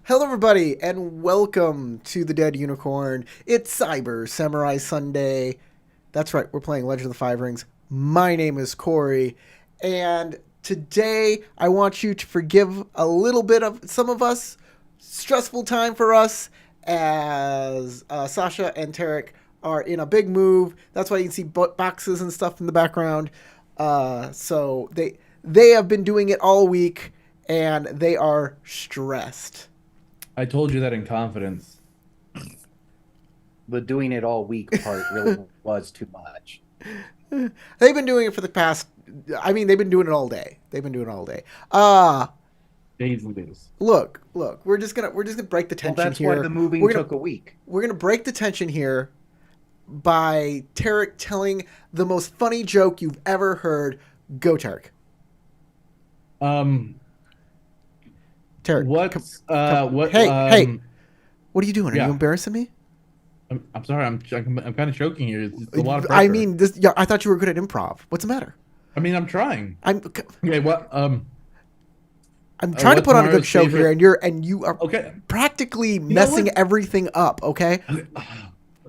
Hello, everybody, and welcome to the Dead Unicorn. It's Cyber Samurai Sunday. That's right, we're playing Legend of the Five Rings. My name is Corey, and today I want you to forgive a little bit of some of us. Stressful time for us as Sasha and Tarek are in a big move. That's why you can see boxes and stuff in the background. So they have been doing it all week, and they are stressed. I told you that in confidence. The doing it all week part really was too much. They've been doing it for the past. I mean, they've been doing it all day. They've been doing it all day. Days and days. Look. We're just gonna break the Well, tension that's here. why the moving we're gonna, took a week. We're gonna break the tension here by Tarek telling the most funny joke you've ever heard. Go, Tarek. Tarek. What's what? Hey. What are you doing? Are yeah. you embarrassing me? I'm sorry. I'm kind of choking here. It's a lot of pressure. I mean, this. Yeah, I thought you were good at improv. What's the matter? I mean, I'm trying. Okay. What? I'm trying to put on a good show favorite... here, and you are okay. practically messing everything up. Okay.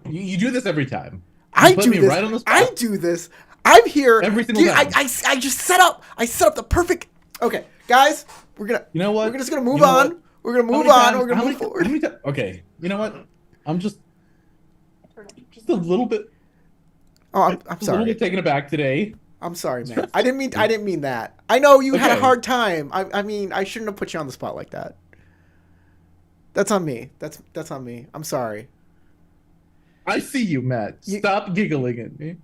You do this every time. I do this. Right on the spot. I do this. I'm here. Every single time. I just set up. I set up the perfect. Okay, guys, we're gonna. You know what? We're just gonna move on. We're gonna move on. We're gonna move forward. Okay. You know what? I'm just a little bit. Oh, I'm sorry. A little bit taken aback today. I'm sorry, man. I didn't mean that. I know you had a hard time. I mean, I shouldn't have put you on the spot like that. That's on me. That's on me. I'm sorry. I see you, Matt. Stop giggling at me.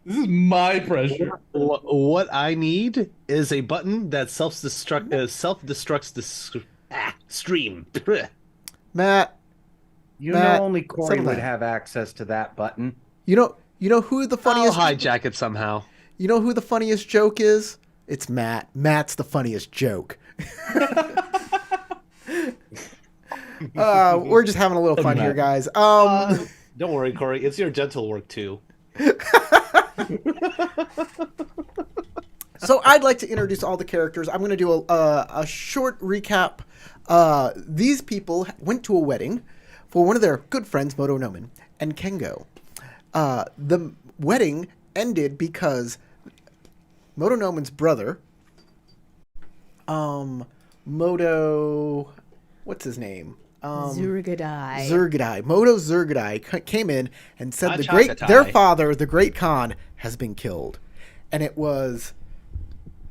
This is my pressure. What I need is a button that self-destructs the stream. Matt. You know only Corey would have access to that button. You know who the funniest... I'll hijack it somehow. You know who the funniest joke is? It's Matt. Matt's the funniest joke. We're just having a little fun here, guys. Don't worry, Corey. It's your dental work, too. So I'd like to introduce all the characters. I'm going to do a short recap. These people went to a wedding for one of their good friends, Moto Nomen and Kengo. The wedding ended because Moto Nomen's brother, Moto, what's his name? Zurgadai. Moto Zurgadai came in and said their father, the Great Khan, has been killed. And it was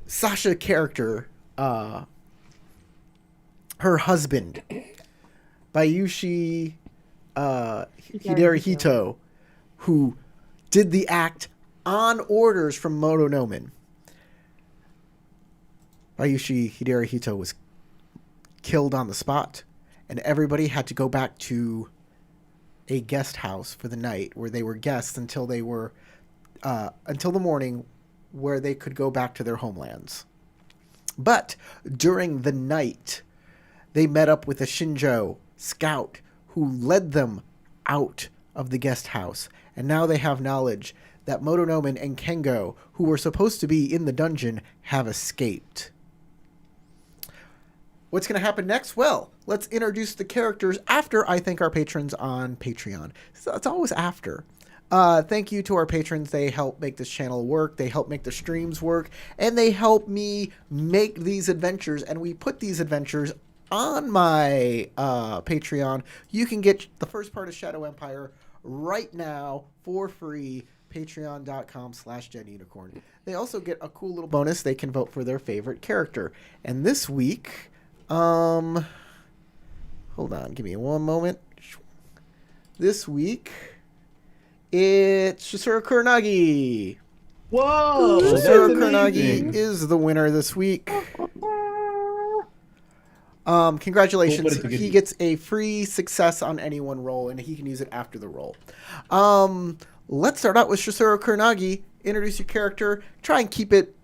Sasha character, her husband, Bayushi Hiderihito, who did the act on orders from Moto Nomen. Bayushi Hiderihito was killed on the spot, and everybody had to go back to a guest house for the night where they were guests until the morning, where they could go back to their homelands. But during the night, they met up with a Shinjo scout who led them out of the guest house. And now they have knowledge that Moto Nomen and Kengo, who were supposed to be in the dungeon, have escaped. What's going to happen next? Well, let's introduce the characters after I thank our patrons on Patreon. So it's always after. Thank you to our patrons. They help make this channel work. They help make the streams work. And they help me make these adventures. And we put these adventures on my Patreon. You can get the first part of Shadow Empire right now for free. Patreon.com/DeadUnicorn. They also get a cool little bonus. They can vote for their favorite character. And this week, hold on, give me one moment. This week, it's Shisuro Kuranagi. Whoa! Shisuro Kuranagi is the winner this week. Congratulations. He gets a free success on any one roll, and he can use it after the roll. Let's start out with Shisuro Kuranagi. Introduce your character. Try and keep it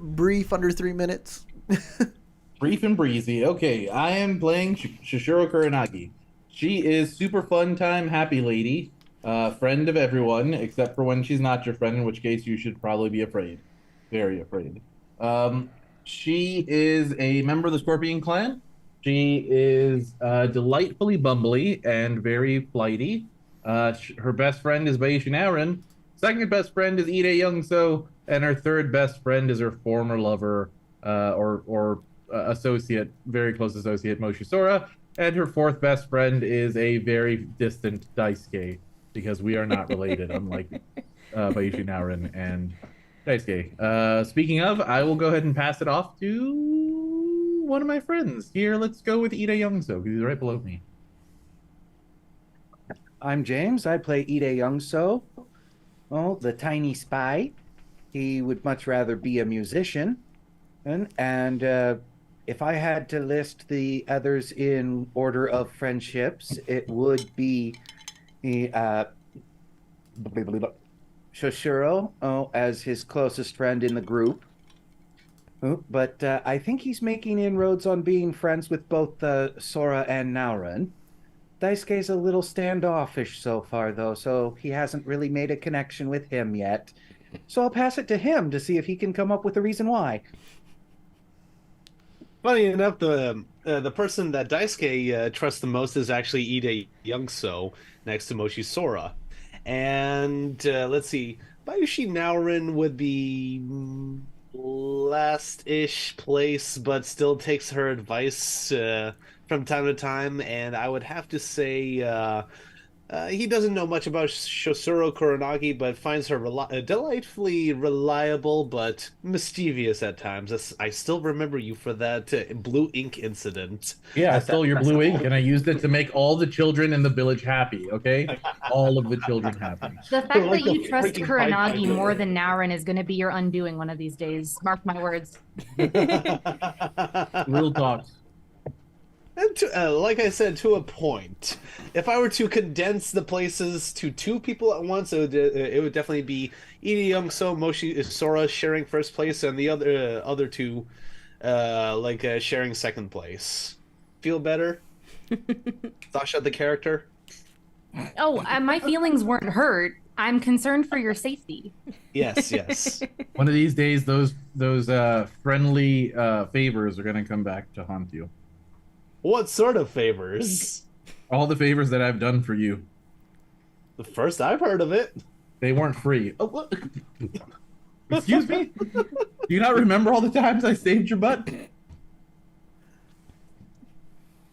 brief, under 3 minutes. Brief and breezy. Okay, I am playing Shisuro Kuranagi. She is super fun time, happy lady, friend of everyone, except for when she's not your friend, in which case you should probably be afraid. Very afraid. She is a member of the Scorpion clan. She is delightfully bumbly and very flighty. Her best friend is Bayeshin Aaron. Second best friend is Ide Young So, and her third best friend is her former lover or associate, very close associate, Moshe Sora. And her fourth best friend is a very distant Daisuke, because we are not related, unlike Bayeshin Aaron and Daisuke. Speaking of, I will go ahead and pass it off to one of my friends. Here, let's go with Ide Youngso, because he's right below me. I'm James. I play Ide Youngso. Oh, the tiny spy. He would much rather be a musician. And if I had to list the others in order of friendships, it would be Shoshiro, as his closest friend in the group. But I think he's making inroads on being friends with both Sora and Nauran. Daisuke's a little standoffish so far, though, so he hasn't really made a connection with him yet. So I'll pass it to him to see if he can come up with a reason why. Funny enough, the person that Daisuke trusts the most is actually Ide Youngso, next to Moshi Sora. And let's see, Bayushi Naurin would be last-ish place, but still takes her advice from time to time. And I would have to say he doesn't know much about Shosuro Kuronagi, but finds her delightfully reliable, but mischievous at times. I still remember you for that blue ink incident. Yeah, I stole your blue ink and I used it to make all the children in the village happy, okay? All of the children happy. The fact Like that the you trust freaking Kuronagi pipe. more than Naurin is going to be your undoing one of these days. Mark my words. Real talks. And like I said, to a point. If I were to condense the places to two people at once, it would definitely be Ide Youngso, Moshi Sora sharing first place, and the other two sharing second place. Feel better? Sasha, the character? Oh, my feelings weren't hurt. I'm concerned for your safety. Yes, yes. One of these days, those friendly favors are going to come back to haunt you. What sort of favors? All the favors that I've done for you. The first I've heard of it. They weren't free. Oh, what? Excuse me? Do you not remember all the times I saved your butt?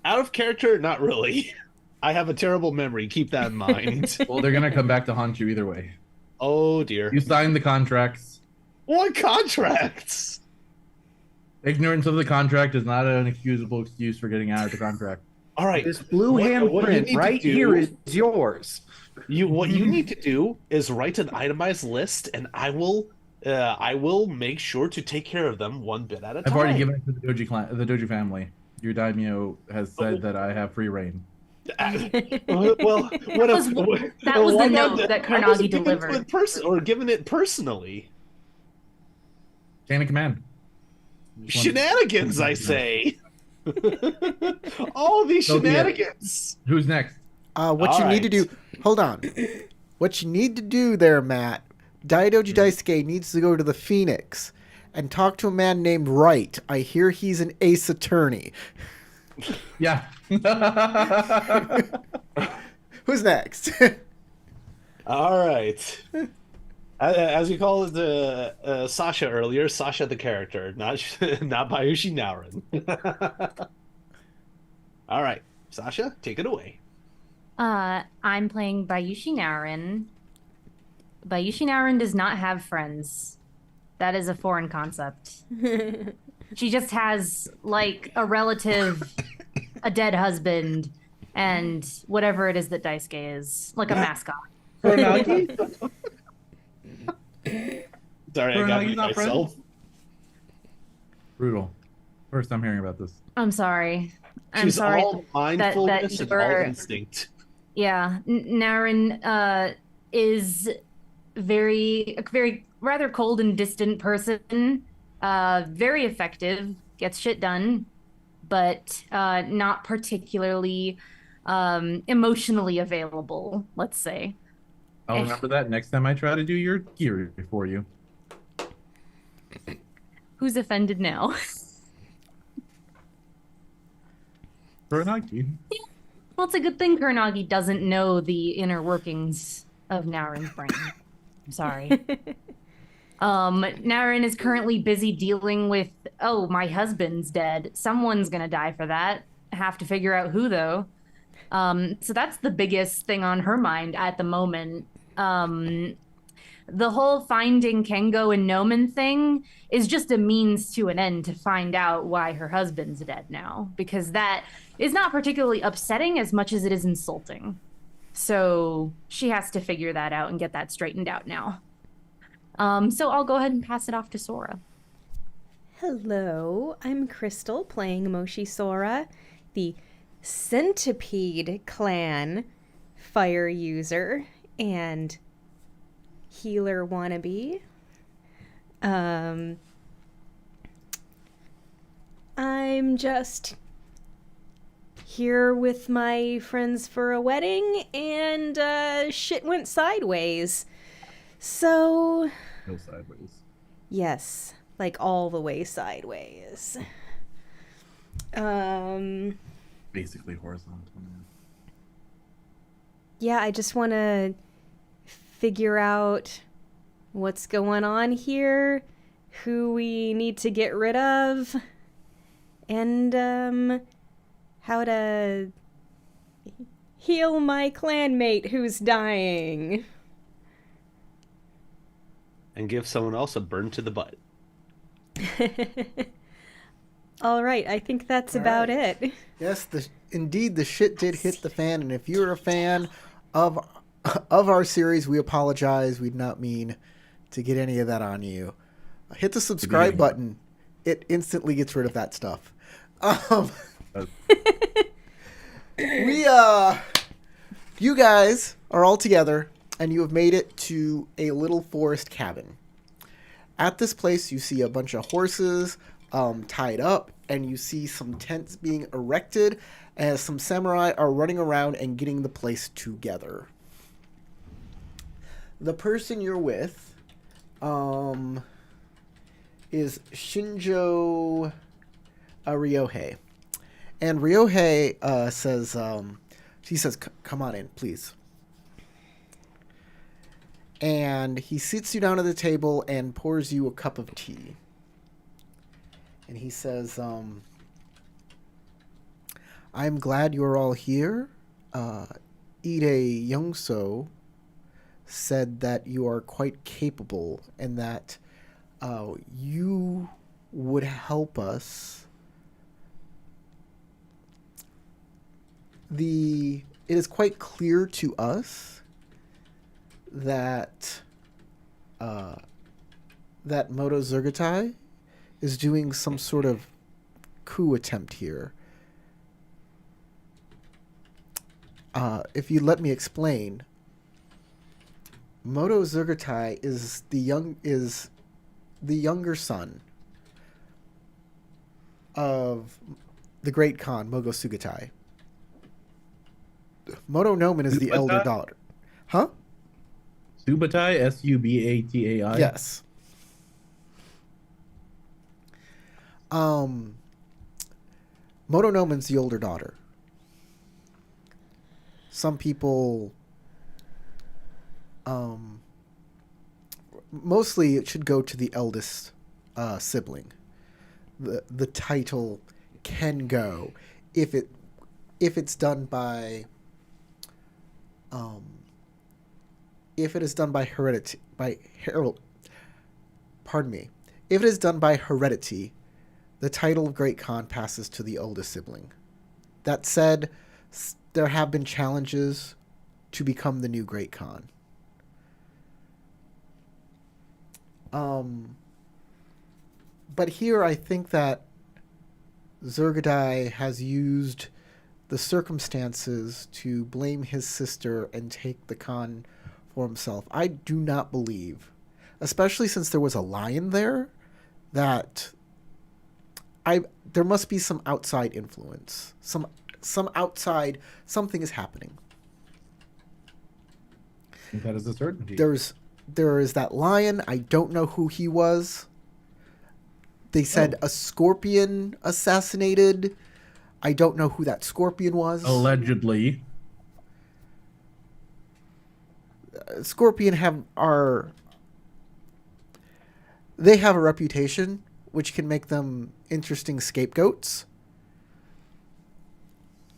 Out of character, not really. I have a terrible memory. Keep that in mind. Well, they're going to come back to haunt you either way. Oh, dear. You signed the contracts. What contracts? Ignorance of the contract is not an excusable excuse for getting out of the contract. All right. This blue What you handprint need right to do- here is yours. What you need to do is write an itemized list, and I will make sure to take care of them one bit at a time. I've already given it to the Doji clan, the Doji family. Your daimyo has said that I have free reign. Well, what was- that was the note that Kuronagi delivered. Or given it personally. Chain of command. Shenanigans, I say. All these So be it. shenanigans. Who's next? What All you need to do, hold on. What you need to do there, Matt, Daidoji Daisuke needs to go to the Phoenix and talk to a man named Wright. I hear he's an ace attorney. Yeah. Who's next? All right. As we call it, Sasha earlier, Sasha the character, not Bayushi Naurin. All right, Sasha, take it away. I'm playing Bayushi Naurin. Bayushi Naurin does not have friends. That is a foreign concept. She just has, like, a relative, a dead husband, and whatever it is that Daisuke is. Like a mascot. Kuronagi? Sorry, I got Kuranagi's me not myself. Brutal. First time hearing about this. I'm sorry. I'm She's sorry. all mindfulness you and all were- instinct. Yeah, Naren is a very rather cold and distant person. Very effective, gets shit done, but not particularly emotionally available, let's say. I'll remember that next time I try to do your gear for you. Who's offended now? Kuronagi. Well, it's a good thing Kuronagi doesn't know the inner workings of Naren's brain. I'm sorry. Naren is currently busy dealing with, oh, my husband's dead. Someone's gonna die for that. Have to figure out who, though. So that's the biggest thing on her mind at the moment. The whole finding Kengo and Noman thing is just a means to an end to find out why her husband's dead now, because that is not particularly upsetting as much as it is insulting. So she has to figure that out and get that straightened out now. So I'll go ahead and pass it off to Sora. Hello, I'm Crystal playing Moshi Sora, the Centipede Clan fire user and healer wannabe. I'm just here with my friends for a wedding and shit went sideways. So, Go sideways. yes, like all the way sideways. Basically horizontal. Man. Yeah, I just want to figure out what's going on here, who we need to get rid of, and how to heal my clanmate who's dying. And give someone else a burn to the butt. All right, I think that's All about right. it. Yes, indeed the shit did hit the fan, and if you're a fan of our series, we apologize. We did not mean to get any of that on you. Hit the subscribe button. It instantly gets rid of that stuff. You guys are all together, and you have made it to a little forest cabin. At this place, you see a bunch of horses tied up, and you see some tents being erected, as some samurai are running around and getting the place together. The person you're with is Shinjo Ryohei. And Ryohei says, she says, come on in, please. And he sits you down at the table and pours you a cup of tea. And he says, I'm glad you're all here. Ide Youngso said that you are quite capable and that you would help us. It is quite clear to us that that Moto Zergatai is doing some sort of coup attempt here. If you let me explain, Moto Zergatai is the younger son of the great Khan Mogo Sugatai. Moto Nomen is the elder daughter. Huh? Subatai, Subatai. Yes. Moto Nomen's the older daughter. Some people, mostly it should go to the eldest sibling. The title can go if it's done by if it is done by heredity if it is done by heredity, the title of Great Khan passes to the oldest sibling. That said, there have been challenges to become the new Great Khan. But here I think that Zergadai has used the circumstances to blame his sister and take the Khan for himself. I do not believe, especially since there was a lion there, that there must be some outside influence. Some outside, something is happening. That is a certainty. There is that lion. I don't know who he was. They said a scorpion assassinated I don't know who that scorpion was. Allegedly. Scorpion they have a reputation which can make them interesting scapegoats,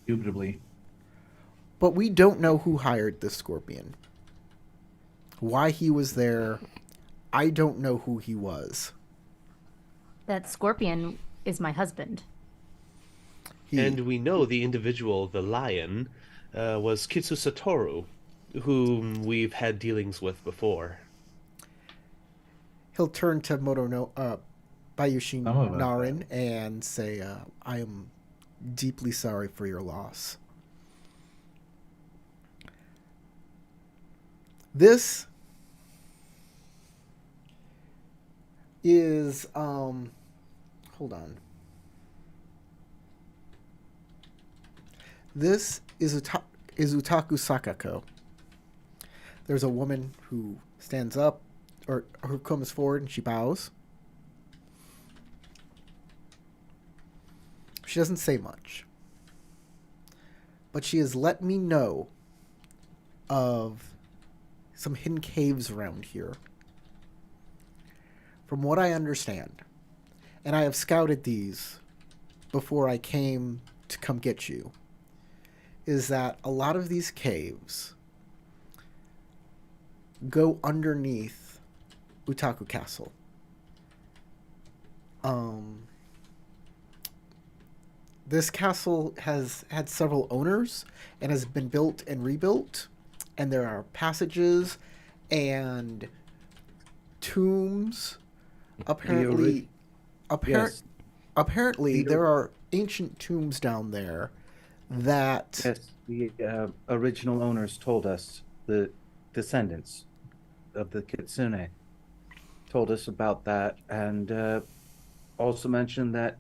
Indubitably. but we don't know who hired this scorpion. Why he was there, I don't know who he was. That scorpion is my husband. And we know the individual, the lion, was Kitsu Satoru, whom we've had dealings with before. He'll turn to Bayushi Some of us Narin and say, I am deeply sorry for your loss. This is, hold on. This is Utaku Sakako. There's a woman who stands up, or who comes forward, and she bows. She doesn't say much. But she has let me know of some hidden caves around here. From what I understand, and I have scouted these before I came to come get you, is that a lot of these caves go underneath Utaku Castle. This castle has had several owners and has been built and rebuilt, and there are passages and tombs. Apparently, Yes. apparently there are ancient tombs down there that Yes, the original owners told us, the descendants of the Kitsune told us about that, and also mentioned that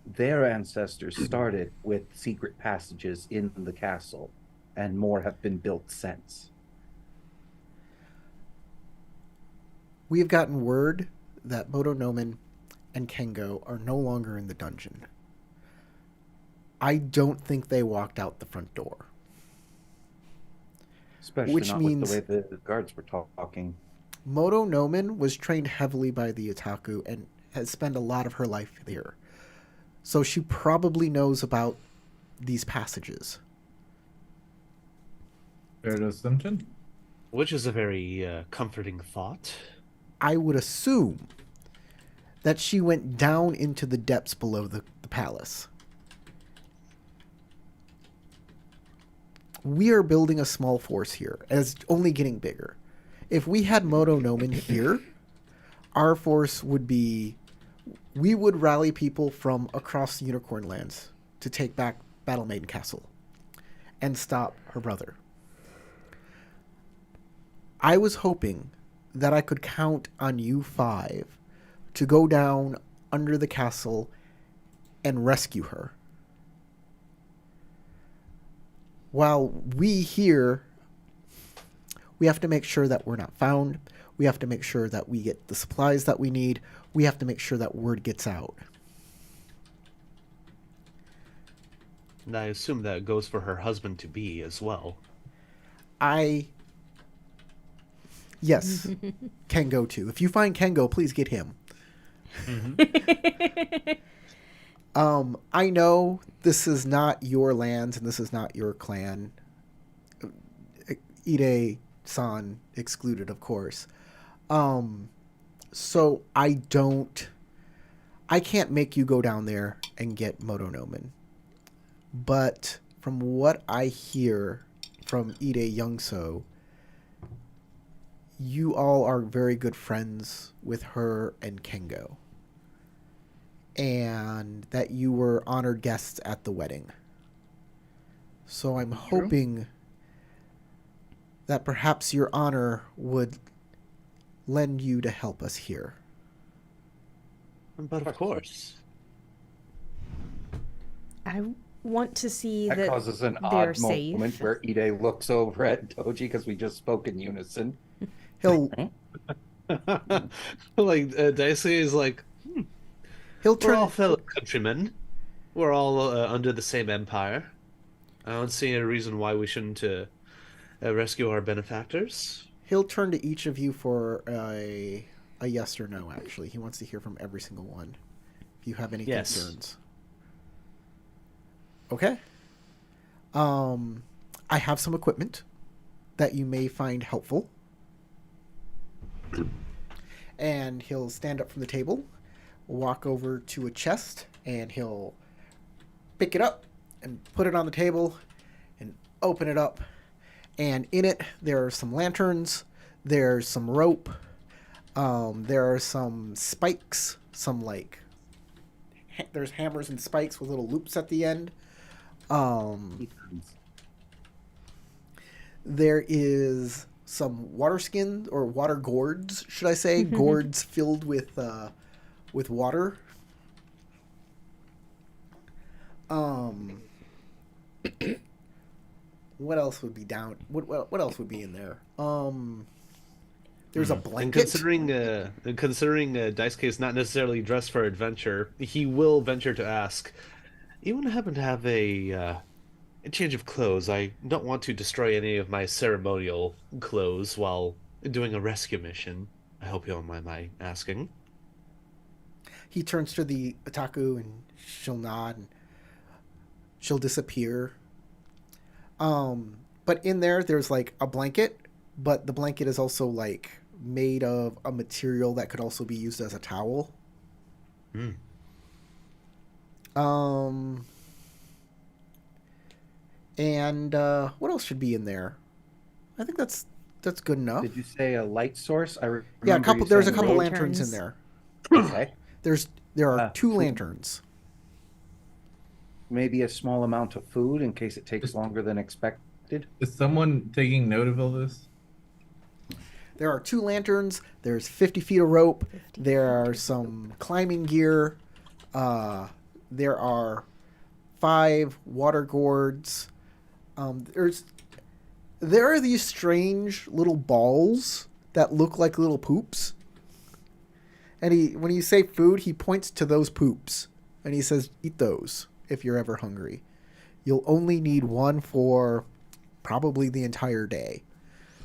their ancestors started with secret passages in the castle, and more have been built since. we have gotten word that Motonomen and Kengo are no longer in the dungeon. I don't think they walked out the front door. Especially Which not means- with the way the guards were talking. Motonomen was trained heavily by the Otaku and has spent a lot of her life here. So she probably knows about these passages. Fair assumption. Which is a very comforting thought. I would assume that she went down into the depths below the palace. We are building a small force here, and it's only getting bigger. If we had Motonomen here, our force would be... We would rally people from across the Unicorn Lands to take back Battle Maiden Castle and stop her brother. I was hoping that I could count on you five to go down under the castle and rescue her. While we here, we have to make sure that we're not found. We have to make sure that we get the supplies that we need. We have to make sure that word gets out. And I assume that goes for her husband-to-be as well. Yes, Kengo too. If you find Kengo, please get him. I know this is not your lands and this is not your clan. Ide-san excluded, of course. So I can't make you go down there and get Motonomen. But from what I hear from Ide Youngso, you all are very good friends with her and Kengo. And that you were honored guests at the wedding. So I'm hoping that perhaps your honor would lend you to help us here. But of course. I want to see That that causes an they're odd safe. moment where Ide looks over at Doji because we just spoke in unison. He'll Like, Daisuke is like, he'll we're all turn fellow countrymen. We're all under the same empire. I don't see any reason why we shouldn't rescue our benefactors. He'll turn to each of you for a yes or no, actually. He wants to hear from every single one. If you have any Yes. concerns. Okay. I have some equipment that you may find helpful. And he'll stand up from the table, walk over to a chest, and he'll pick it up and put it on the table and open it up. And in it, there are some lanterns, there's some rope, there are some spikes, some there's hammers and spikes with little loops at the end. There is some water skins or water gourds, should I say, gourds filled with water. What else would be down? What else would be in there? There's a And blanket. considering Daisuke is not necessarily dressed for adventure, he will venture to ask, "You want to happen to have a change of clothes? I don't want to destroy any of my ceremonial clothes while doing a rescue mission. I hope you don't mind my asking." He turns to the otaku and she'll nod and she'll disappear. But in there's like a blanket, but the blanket is also like made of a material that could also be used as a towel. Hmm. And what else should be in there? I think that's good enough. Did you say a light source? Yeah, a couple. There's a couple lanterns. lanterns in there. Okay. There are two food. lanterns. Maybe a small amount of food in case it takes longer than expected. Is someone taking note of all this? There are two lanterns. There's 50 feet of rope. There are some climbing gear. There are 5 water gourds. There are these strange little balls that look like little poops. And when you say food, he points to those poops. And he says, eat those if you're ever hungry. You'll only need one for probably the entire day.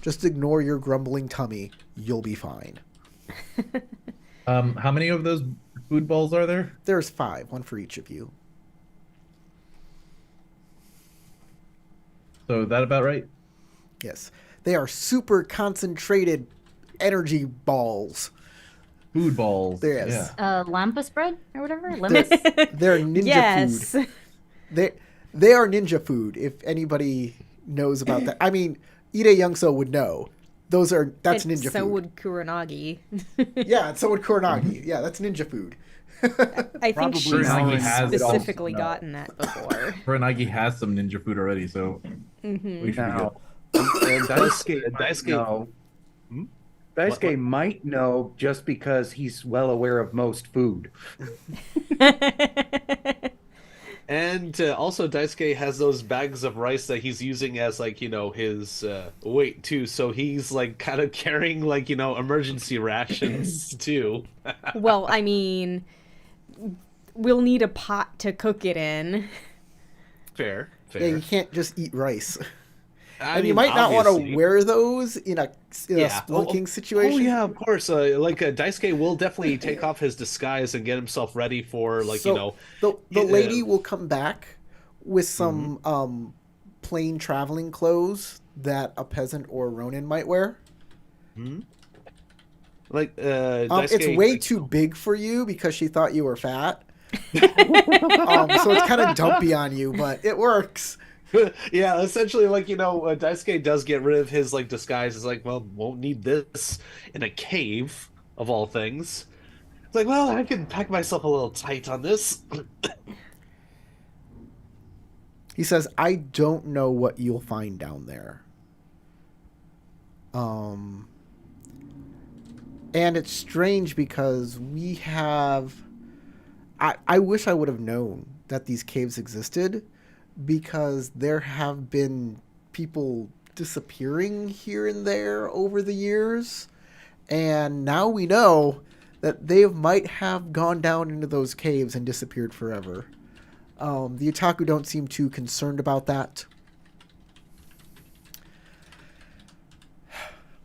Just ignore your grumbling tummy. You'll be fine. How many of those food balls are there? There's 5, one for each of you. So that about right? Yes. They are super concentrated energy balls. Food balls. Yes. Yeah. Lampas bread or whatever. Limbus. They're ninja Yes. food. They are ninja food, if anybody knows about that. I mean, Ide Youngso would know. That's And ninja so food. would Kuranagi. Yeah, and so would Kuranagi. Yeah, that's ninja food. I think Probably she's Kuranagi has it specifically also. gotten that before. Kuranagi has some ninja food already, so we should be good. Now, Daisuke might Daisuke- know. Hmm? Daisuke What? might know just because he's well aware of most food. And also, Daisuke has those bags of rice that he's using as, like, his weight, too. So he's, like, kind of carrying, like, emergency rations, too. Well, I mean, we'll need a pot to cook it in. Fair. Yeah, you can't just eat rice. I And you mean, might not want to obviously. wear those in a Yeah. spelunking situation. Oh, yeah, of course. Daisuke will definitely take off his disguise and get himself ready for, like, So, the lady will come back with some plain traveling clothes that a peasant or a Ronin might wear. like, It's Daisuke, way like, too big for you because she thought you were fat. So it's kind of dumpy on you, but it works. Yeah, essentially, like, Daisuke does get rid of his, like, disguise. It's like, well, won't need this in a cave, of all things. It's like, well, I can pack myself a little tight on this. He says, I don't know what you'll find down there. And it's strange because we have... I wish I would have known that these caves existed, because there have been people disappearing here and there over the years. And now we know that they might have gone down into those caves and disappeared forever. The otaku don't seem too concerned about that.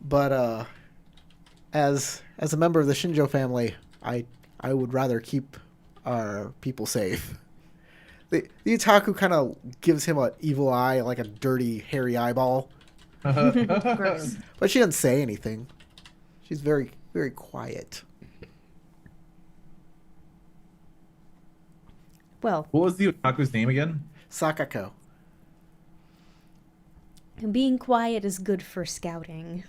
But as a member of the Shinjo family, I would rather keep our people safe. The otaku kind of gives him an evil eye, like a dirty, hairy eyeball. Gross. But she doesn't say anything. She's very, very quiet. Well, What was the otaku's name again? Sakako. being quiet is good for scouting.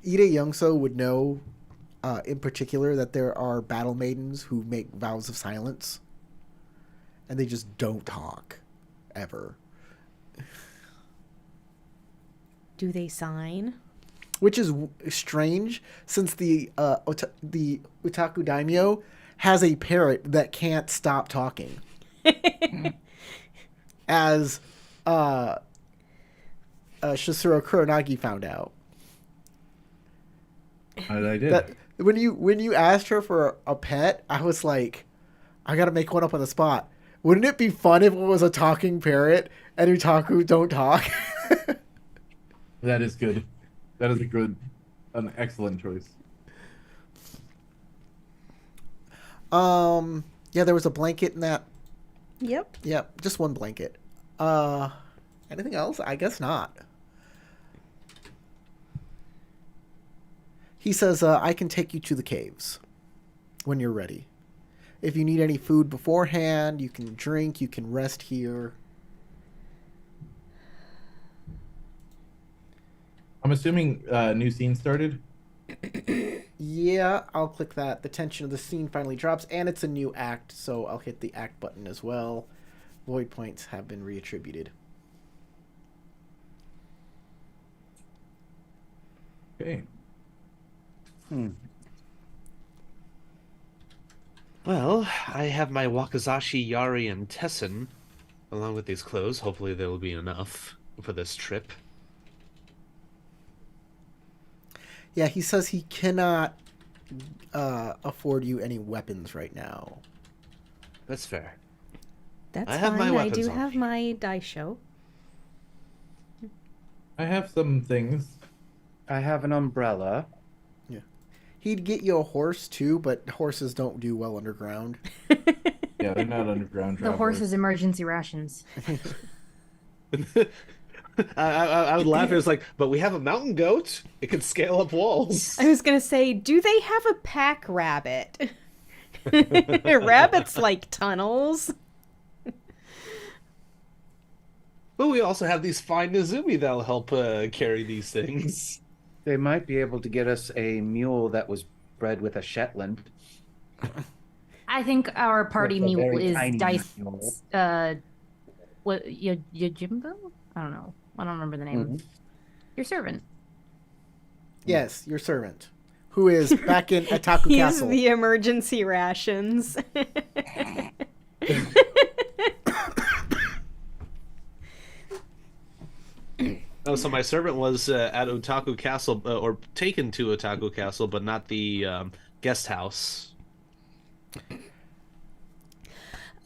Ide Youngso would know, in particular, that there are battle maidens who make vows of silence, and they just don't talk, ever. Do they sign? Which is strange, since the otaku daimyo has a parrot that can't stop talking. As Shisuro Kuronagi found out. I did. That when you asked her for a pet, I was like, I gotta make one up on the spot. Wouldn't it be fun if it was a talking parrot and otaku don't talk? That is good. That is an excellent choice. Yeah, there was a blanket in that. Yep. Yep, just one blanket. Anything else? I guess not. He says, I can take you to the caves when you're ready. If you need any food beforehand, you can drink, you can rest here. I'm assuming new scene started. Yeah, I'll click that. The tension of the scene finally drops, and it's a new act, so I'll hit the act button as well. Void points have been reattributed. Okay. Well, I have my Wakazashi, Yari, and Tessen along with these clothes. Hopefully, there will be enough for this trip. Yeah, he says he cannot afford you any weapons right now. That's fair. That's I have fine. my I weapons do on have me. my daisho. I have some things. I have an umbrella. He'd get you a horse too, but horses don't do well underground. Yeah, they're not underground The travelers. horse's emergency rations. I would laugh. It was like, but we have a mountain goat. It can scale up walls. I was gonna say, do they have a pack rabbit? Rabbits like tunnels. But we also have these fine Nezumi that'll help carry these things. They might be able to get us a mule that was bred with a Shetland. I think our party With a mule very is tiny Dice. mule. What Yojimbo? I don't know. I don't remember the name. Mhm. Your servant. Yes, your servant, who is back in Ataku He's Castle. the emergency rations. Oh, so my servant was at Otaku Castle, or taken to Otaku Castle, but not the guest house.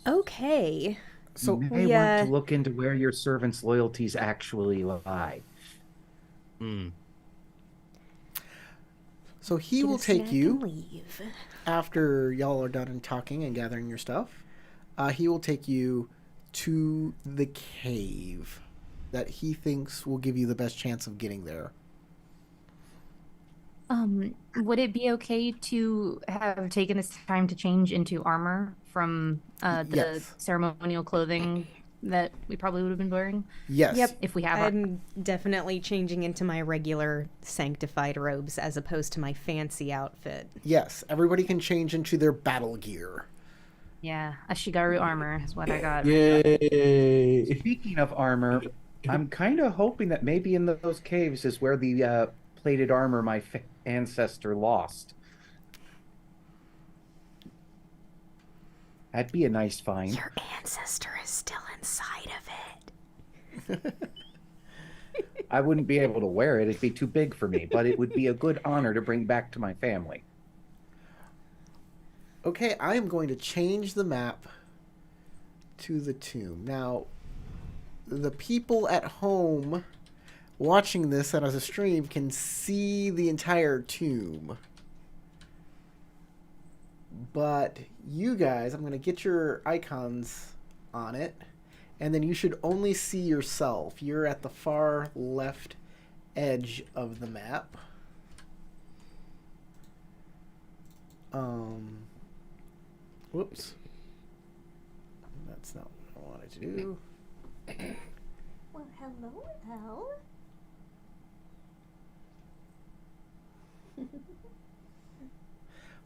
Okay. So You may want to look into where your servant's loyalties actually lie. Hmm. So he Get will a snack take you and leave. after y'all are done talking and gathering your stuff. He will take you to the cave that he thinks will give you the best chance of getting there. Would it be okay to have taken this time to change into armor from the Yes. ceremonial clothing that we probably would have been wearing Yes. Yep. if we have I'm definitely changing into my regular sanctified robes as opposed to my fancy outfit. Yes. Everybody can change into their battle gear. Yeah, a Shigaru armor is what I got. Yay! Speaking of armor, I'm kind of hoping that maybe in those caves is where the plated armor my ancestor lost. That'd be a nice find. Your ancestor is still inside of it. I wouldn't be able to wear it. It'd be too big for me, but it would be a good honor to bring back to my family. Okay, I am going to change the map to the tomb. Now, the people at home watching this as a stream can see the entire tomb. But you guys, I'm going to get your icons on it, and then you should only see yourself. You're at the far left edge of the map. Whoops. That's not what I wanted to do. Well, hello, Elle.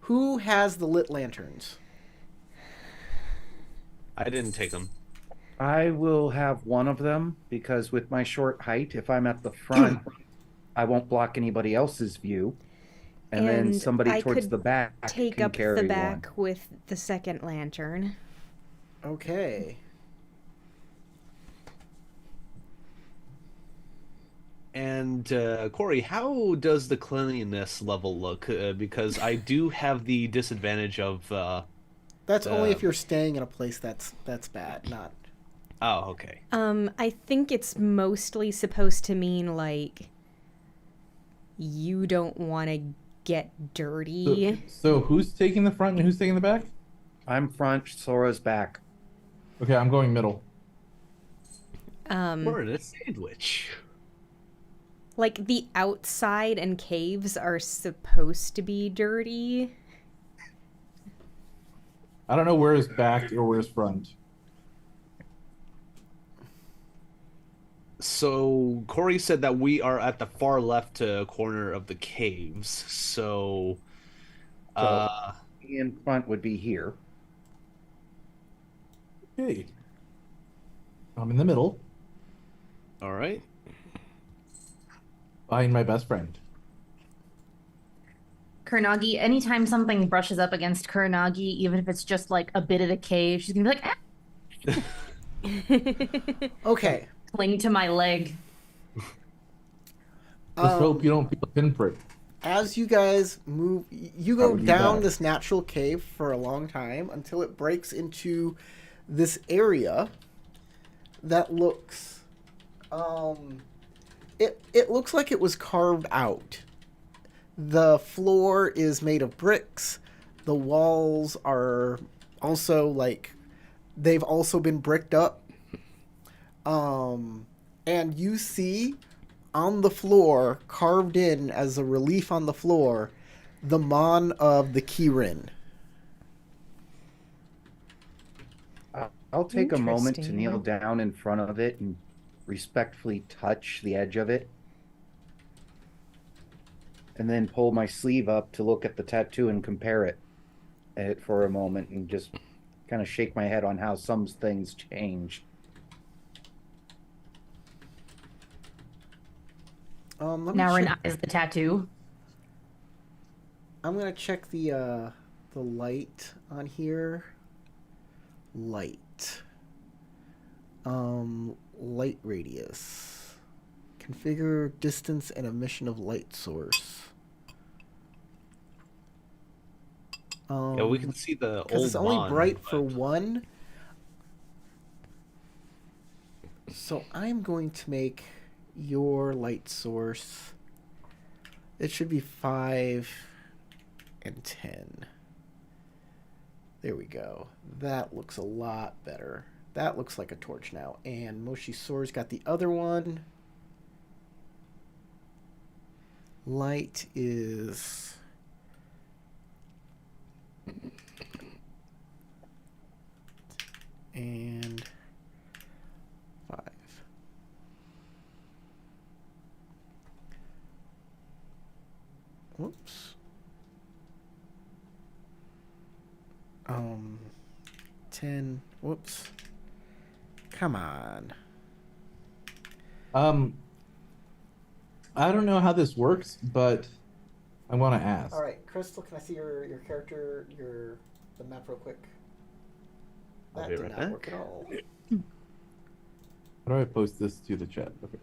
Who has the lit lanterns? I didn't take them. I will have one of them because with my short height, if I'm at the front, I won't block anybody else's view. And then somebody I towards could the back take can up carry the back one. with the second lantern. Okay. And Corey, how does the cleanliness level look? Because I do have the disadvantage of. That's only if you're staying in a place that's bad, not. Oh, okay. I think it's mostly supposed to mean like you don't want to get dirty. So who's taking the front and who's taking the back? I'm front, Sora's back. Okay, I'm going middle. Or a sandwich. Like the outside and caves are supposed to be dirty. I don't know where's back or where's front. So Corey said that we are at the far left corner of the caves. So, In front would be here. Okay. I'm in the middle, all right. behind my best friend. Kuranagi, anytime something brushes up against Kuranagi, even if it's just like a bit of the cave, she's gonna be like, Okay. cling to my leg. Just hope you don't feel a pinprick. As you guys move, you That go would be down bad. this natural cave for a long time until it breaks into this area that looks, it looks like it was carved out. The floor is made of bricks. The walls are also like they've also been bricked up. And you see on the floor, carved in as a relief on the floor, the Mon of the Kirin. I'll take a moment to Interesting. kneel down in front of it and respectfully touch the edge of it. And then pull my sleeve up to look at the tattoo and compare it for a moment and just kind of shake my head on how some things change. Let me Now check. Ren is the tattoo. I'm gonna check the light on here. Light. Light radius. Configure distance and emission of light source. Yeah, we can see the Because old it's only Mon, bright but- for one. So I'm going to make your light source. It should be 5 and 10. There we go. That looks a lot better. That looks like a torch now. And Moshi Sora's got the other one. Light is... and 5. Whoops. 10. Whoops. Come on. I don't know how this works, but I want to ask. All right, Crystal, can I see your character, the map real quick? I'll That be did right not work back. at all. How do I post this to the chat? Okay.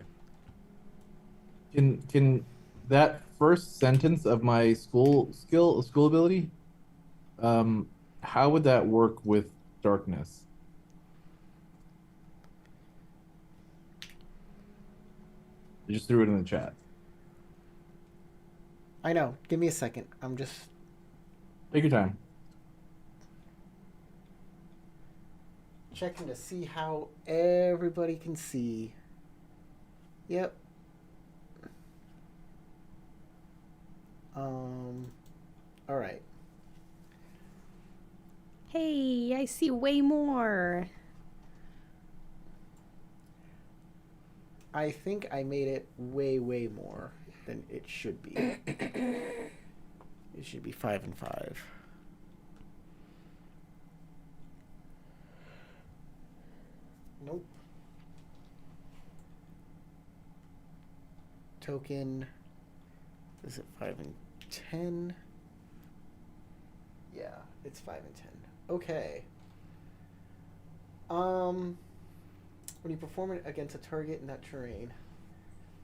Can that first sentence of my school ability, um, how would that work with darkness? I just threw it in the chat. I know. Give me a second. I'm just Take your time. checking to see how everybody can see. Yep. All right. Hey, I see way more. I think I made it way more than it should be. It should be 5 and 5. Nope. Token. Is it 5 and 10? Yeah, it's 5 and 10. Okay. When you perform it against a target in that terrain,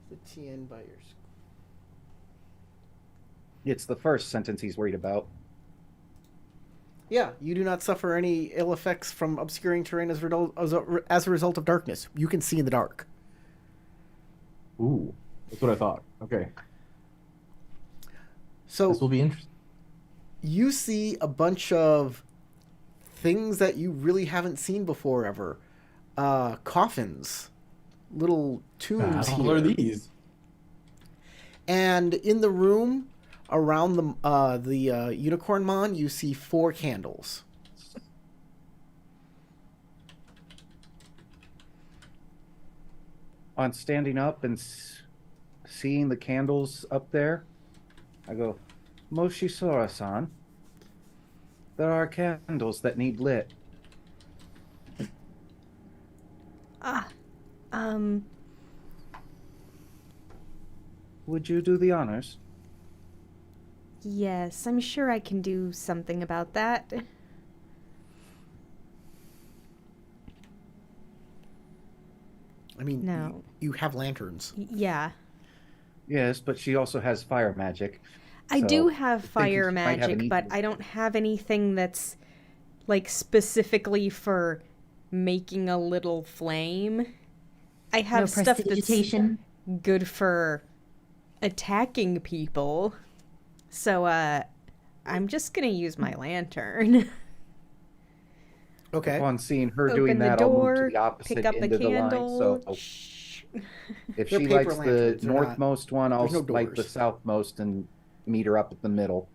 the TN by your score. It's the first sentence he's worried about. Yeah, you do not suffer any ill effects from obscuring terrain as a result of darkness. You can see in the dark. Ooh, that's what I thought. Okay, So this will be interesting. you see a bunch of things that you really haven't seen before ever. Coffins, little tombs How here. are these? And in the room around the unicorn mon, you see 4 candles. On standing up and seeing the candles up there, I go, Moshisora-san, there are candles that need lit. Ah, Would you do the honors? yes, I'm sure I can do something about that. I mean, No. you have lanterns. Yeah. Yes, but she also has fire magic. I So, do have thinking fire she might have an magic, but easier- I don't have anything that's like specifically for making a little flame. I have No stuff that's prestidigitation. good for attacking people. So I'm just going to use my lantern. Okay. Upon seeing her Open doing the that, I'll move to door, the opposite pick up end a of the line. candle. So Shh. if They're she paper likes the lanterns, they're not- northmost one, I'll there's no light the doors. southmost and meet her up at the middle.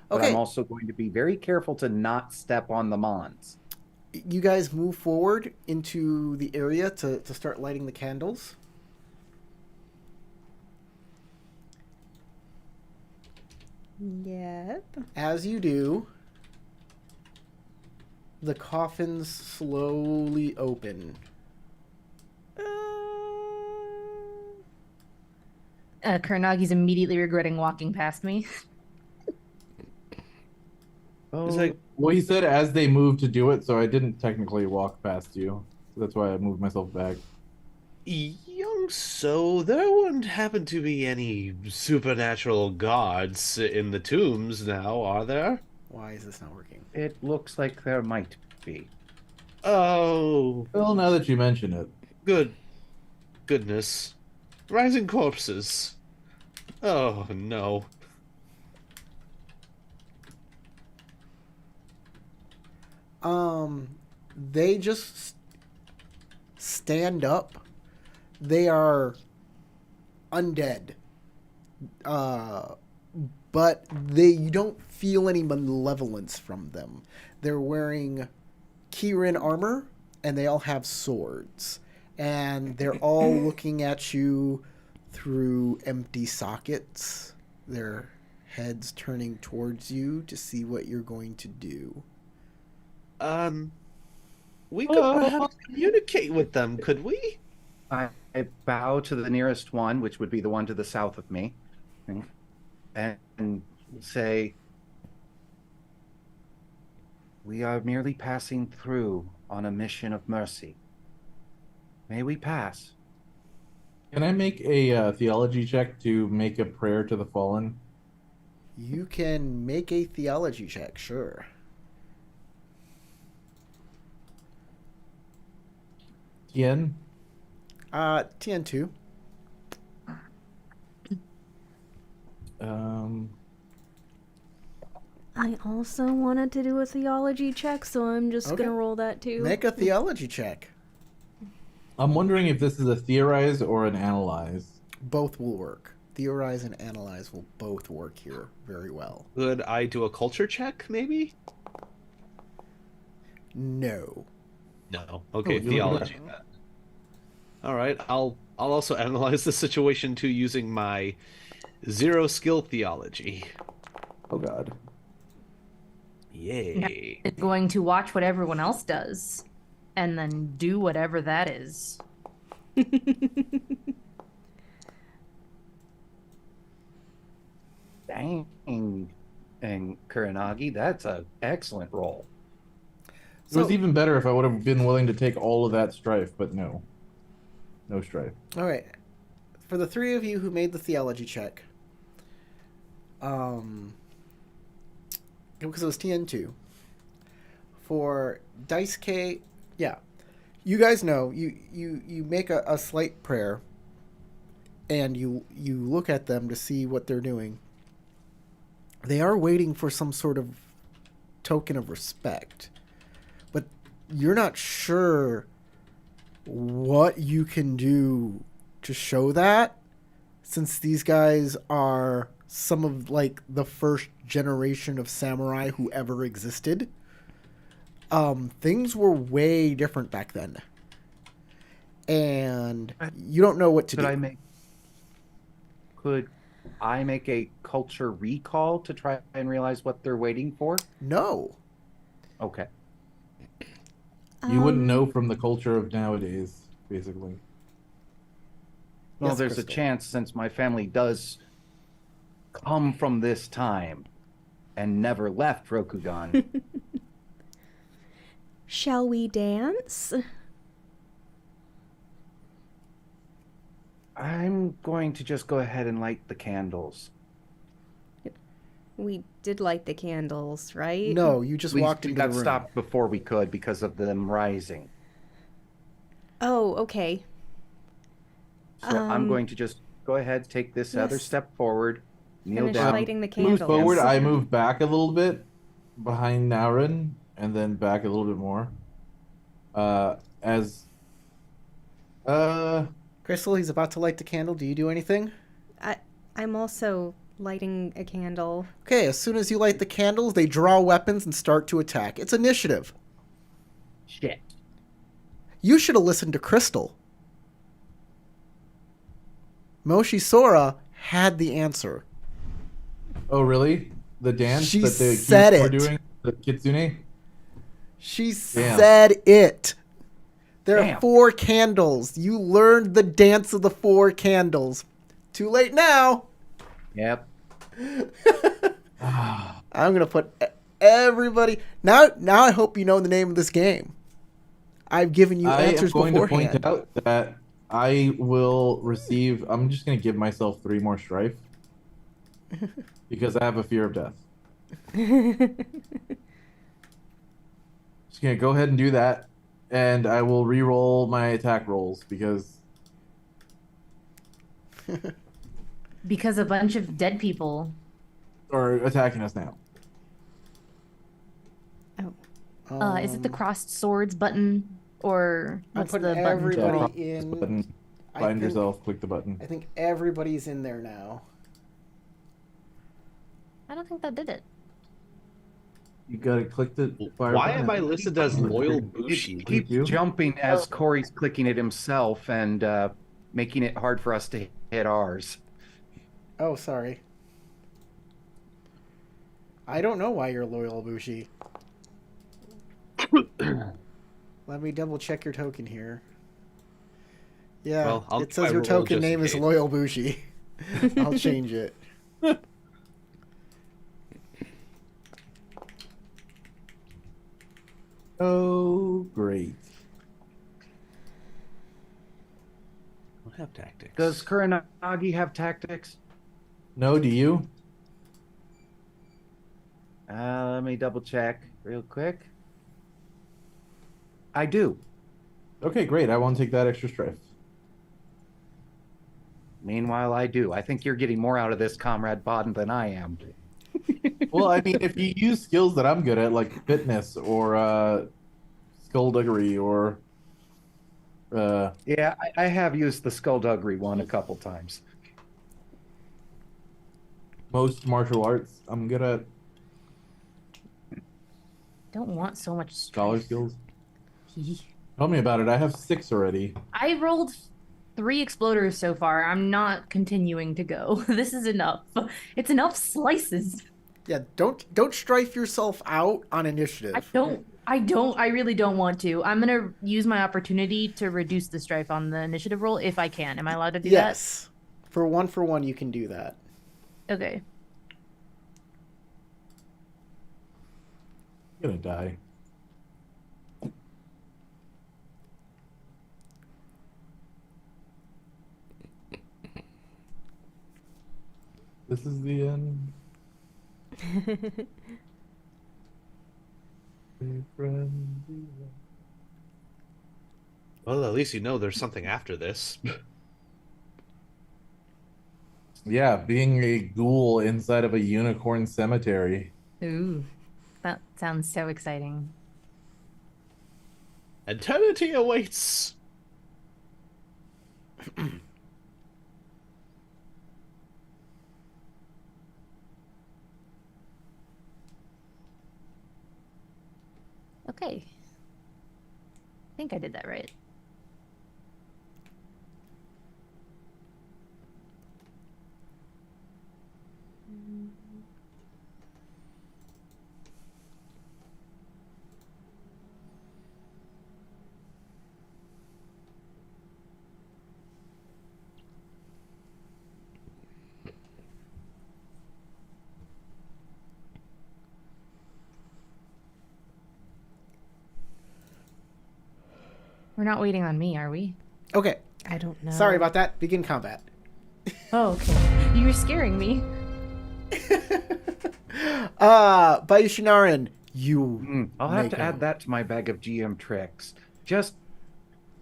But I'm Okay. also going to be very careful to not step on the mons. You guys move forward into the area to start lighting the candles. Yep. As you do, the coffins slowly open. Kurnagi's immediately regretting walking past me. Oh, It's like, Well, he said as they moved to do it, so I didn't technically walk past you. So that's why I moved myself back. young so there wouldn't happen to be any supernatural gods in the tombs now, are there? Why is this not working? it looks like there might be. Oh, Well, now that you mention it, goodness. Rising corpses. Oh, no. They just stand up. They are undead. But you don't feel any malevolence from them. They're wearing Kirin armor, and they all have swords. And they're all looking at you through empty sockets, their heads turning towards you to see what you're going to do. We could perhaps communicate with them, could we? I bow to the nearest one, which would be the one to the south of me, and say, we are merely passing through on a mission of mercy. May we pass? Can I make a theology check to make a prayer to the fallen? You can make a theology check, sure. Tien? TN2. Um, I also wanted to do a theology check, so I'm just Okay. gonna roll that too. Make a theology check. I'm wondering if this is a theorize or an analyze. Both will work. Theorize and analyze will both work here very well. Could I do a culture check, maybe? No. No. Okay, Oh, you- theology. Then. All right, I'll also analyze the situation too using my 0 skill theology. Oh God. Yay. It's going to watch what everyone else does and then do whatever that is. Dang. And Kuranagi, that's an excellent roll. It was even better if I would have been willing to take all of that strife, but no. No strife. All right. For the three of you who made the theology check, because it was TN2. For Dice K, yeah, you guys know you make a slight prayer, and you look at them to see what they're doing. They are waiting for some sort of token of respect, but you're not sure what you can do to show that, since these guys are some of like the first generation of samurai who ever existed. Things were way different back then, and you don't know what to do. Could I make a culture recall to try and realize what they're waiting for? No. Okay. You wouldn't know from the culture of nowadays, basically. Well, Yes, there's Crystal. a chance, since my family does come from this time and never left Rokugan. Shall we dance? I'm going to just go ahead and light the candles. We did light the candles, right? No, you just walked We into the got room. stopped before we could because of them rising. Oh, okay. So I'm going to just go ahead, take this other yes. step forward, kneel Finish down. lighting the Move candles. forward, I move back a little bit behind Naurin, and then back a little bit more. Crystal, he's about to light the candle. Do you do anything? I'm also lighting a candle. Okay, as soon as you light the candles, they draw weapons and start to attack. It's initiative. Shit. You should have listened to Crystal. Moshi Sora had the answer. Oh, really? The dance She that the said kids were it. doing? The Kitsune? She Damn. said it. There are Damn. 4 candles. You learned the dance of the 4 candles. Too late now. Yep. I'm gonna put everybody now. Now I hope you know the name of this game. I've given you I am answers going to beforehand. point out that I will receive. I'm just going to give myself 3 more strife because I have a fear of death. Just going to go ahead and do that, and I will re-roll my attack rolls because Because a bunch of dead people. are attacking us now. Is it the crossed swords button? Or I'm what's putting the button? everybody Cross in. button. I Find think- yourself. Click the button. I think everybody's in there now. I don't think that did it. You gotta click the fire Why button. am I listed as loyal It Bushi? keeps you. jumping as Corey's clicking it himself and making it hard for us to hit ours. Oh, sorry. I don't know why you're loyal, Bushi. Let me double check your token here. Yeah, Well, I'll it do says my your roll token just in name is case. Loyal Bushi. I'll change it. Oh, great. don't have tactics. Does Kuranagi have tactics? No, do you? Let me double check real quick. I do. Okay, great. I won't take that extra strife. Meanwhile, I do. I think you're getting more out of this, Comrade Bodden, than I am. Well, I mean, if you use skills that I'm good at, like fitness or skullduggery or Yeah, I have used the skullduggery one a couple times. most martial arts, I'm good at Don't want so much scholar strife. skills. Tell me about it. I have 6 already. I rolled 3 exploders so far. I'm not continuing to go. This is enough. It's enough slices. Yeah, don't strife yourself out on initiative. I really don't want to. I'm gonna use my opportunity to reduce the strife on the initiative roll if I can. Am I allowed to do Yes. For one, you can do that. that? Okay. I'm gonna die. This is the end. Be friendly. Well, at least you know there's something after this. Yeah, being a ghoul inside of a unicorn cemetery. Ooh. That sounds so exciting. Eternity awaits. Okay. I think I did that right. We're not waiting on me, are we? Okay. I don't know. Sorry about that. Begin combat. Oh, okay. You're scaring me. Bayushinaran, you. I'll have make to a- add that to my bag of GM tricks. Just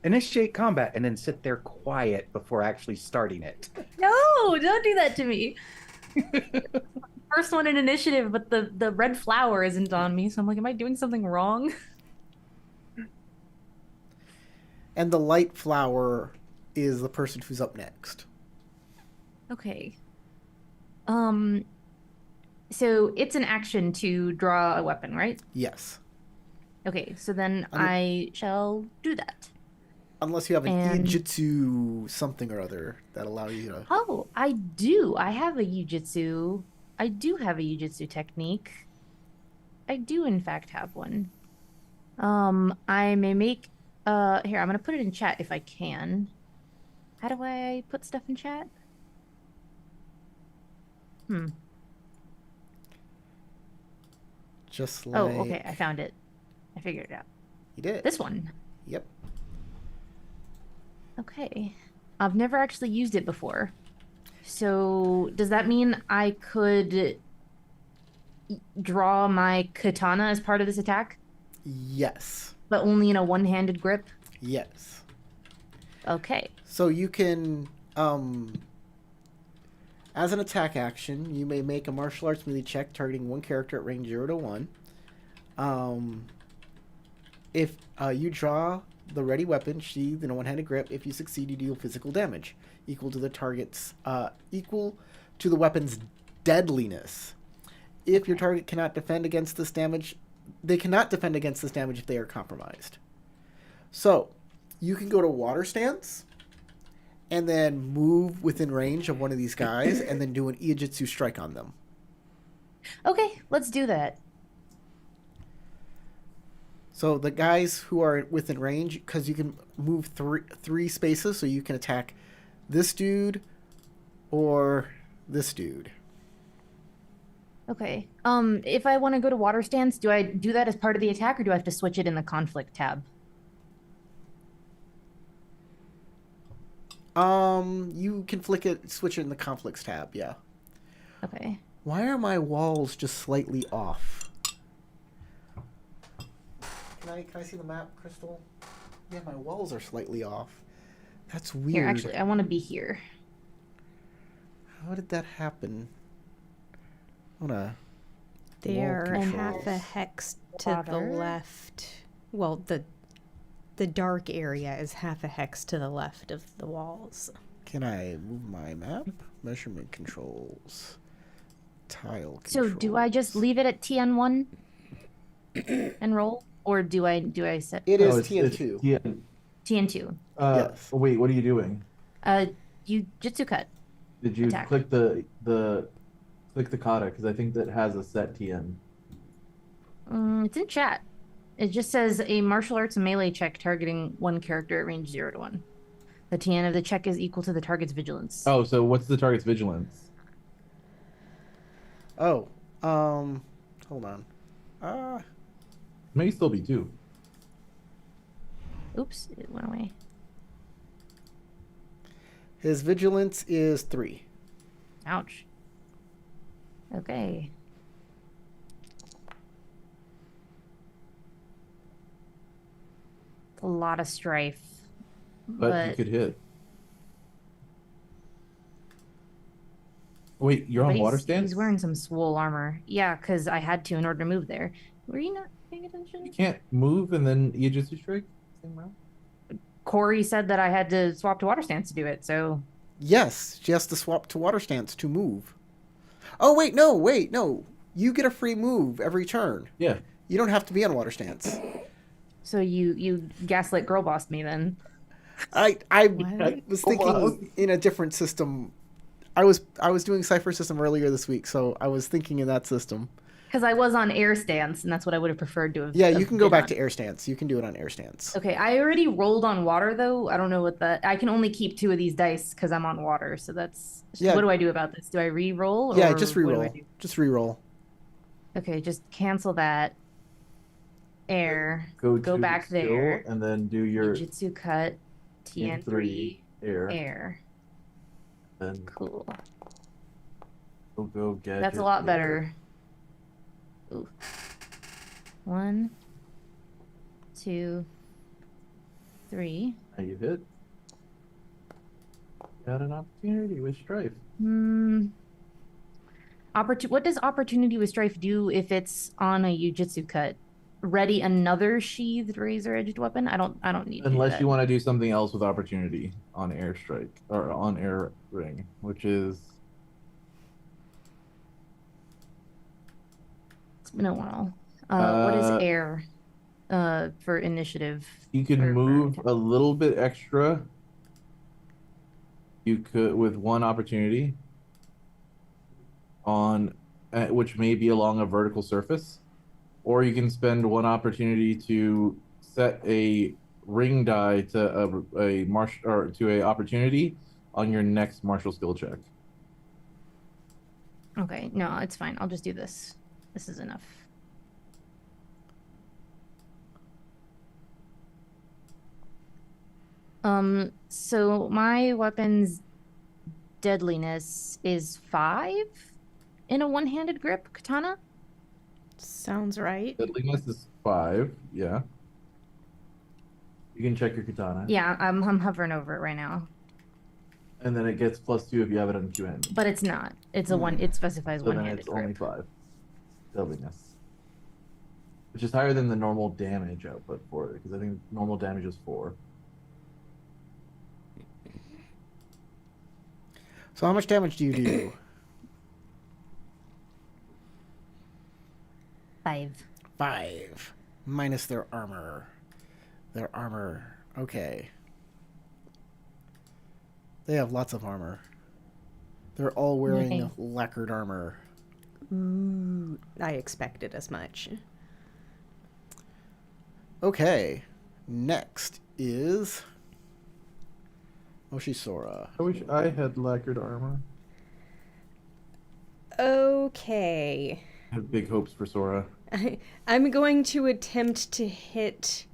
initiate combat and then sit there quiet before actually starting it. No, don't do that to me. First one in initiative, but the red flower isn't on me, so I'm like, am I doing something wrong? And the light flower is the person who's up next. Okay. So it's an action to draw a weapon, right? Yes. Okay, so then I mean- I shall do that. Unless you have an And- Ijitsu something or other that allow you to. Oh, I do. I have a Yujitsu. I do have a Yujitsu technique. I do, in fact, have one. I may make. Here, I'm gonna put it in chat if I can. How do I put stuff in chat? Just like. Oh, okay. I found it. I figured it out. You did. This one. Yep. Okay. I've never actually used it before. So, does that mean I could draw my katana as part of this attack, Yes. but only in a one-handed grip? Yes. Okay. So you can, as an attack action, you may make a martial arts melee check targeting one character at range 0 to 1. If you draw the ready weapon sheathed in a one-handed grip, if you succeed, you deal physical damage equal to the weapon's deadliness. If your target cannot defend against this damage, they cannot defend against this damage if they are compromised. So, you can go to water stance and then move within range of one of these guys and then do an Ijitsu strike on them. Okay, let's do that. So the guys who are within range, because you can move three spaces, so you can attack this dude or this dude. Okay. If I want to go to water stance, do I do that as part of the attack or do I have to switch it in the conflict tab? You can switch it in the conflicts tab. Yeah. Okay. Why are my walls just slightly off? Can I see the map, Crystal? Yeah, my walls are slightly off. That's weird. Here, actually, I want to be here. How did that happen? They Wall are controls. half a hex to the Water. left. Well, the dark area is half a hex to the left of the walls. Can I move my map? Measurement controls. Tile So controls. do I just leave it at TN1 and roll, or do I set It No, is TN2. Yeah. TN2? Yes. Wait, what are you doing? You Jitsu cut. Did you Attack. click click the kata? Because I think that has a set TN. It's in chat. It just says a martial arts melee check targeting one character at range 0 to 1. The TN of the check is equal to the target's vigilance. Oh, so what's the target's vigilance? Oh. Hold on. May still be 2. Oops, it went away. His vigilance is 3. Ouch. Okay. A lot of strife. But you could hit. Wait, you're on but water he's stance? wearing some swole armor. Yeah, because I had to in order to move there. Were you not paying attention? You can't move and then Aegis strike? Same round? Corey said that I had to swap to water stance to do it, so Yes, she has to swap to water stance to move. Oh, wait, no. You get a free move every turn. Yeah. You don't have to be on water stance. you gaslit girl bossed me then. I What? was thinking in a different system. I was doing Cypher system earlier this week, so I was thinking in that system. Because I was on air stance, and that's what I would have preferred to have. Yeah, you have can go been back on. to air stance. You can do it on air stance. Okay, I already rolled on water though. I don't know what that. I can only keep 2 of these dice because I'm on water. So that's. Yeah. What do I do about this? Do I re-roll? Yeah, or just what do I re-roll. do? Just re-roll. Okay, just cancel that. Air. Go back skill, there. and then do your Jitsu cut. TN3. air. Air. Then Cool. go get That's a lot better. Ooh. 1, 2, 3. Now you hit. Got an opportunity with strife. What does opportunity with strife do if it's on a Jujitsu cut? Ready another sheathed razor edged weapon? I don't need to do Unless that. you want to do something else with opportunity on air strike or on air ring, which is It's been a while. What is Uh, air? For initiative. you can or for move attack? a little bit extra. You could with one opportunity on which may be along a vertical surface, or you can spend one opportunity to set a ring die to a martial or to a opportunity on your next martial skill check. Okay, no, it's fine. I'll just do this. This is enough. So my weapon's deadliness is 5 in a one-handed grip katana. Sounds right. Deadliness is 5. Yeah. You can check your katana. Yeah, I'm hovering over it right now, And then it gets +2 if you have it on QN. but it's not. It's a one. It specifies So then one-handed it's grip. only 5. Deadliness. Which is higher than the normal damage output for it, because I think normal damage is 4. So how much damage do you do? 5. 5. Minus their armor. Their armor. Okay. They have lots of armor. They're all wearing Yay. lacquered armor. Ooh, I expected as much. Okay. Next is Oshisora. I wish I had lacquered armor. Okay. I have big hopes for Sora. I'm going to attempt to hit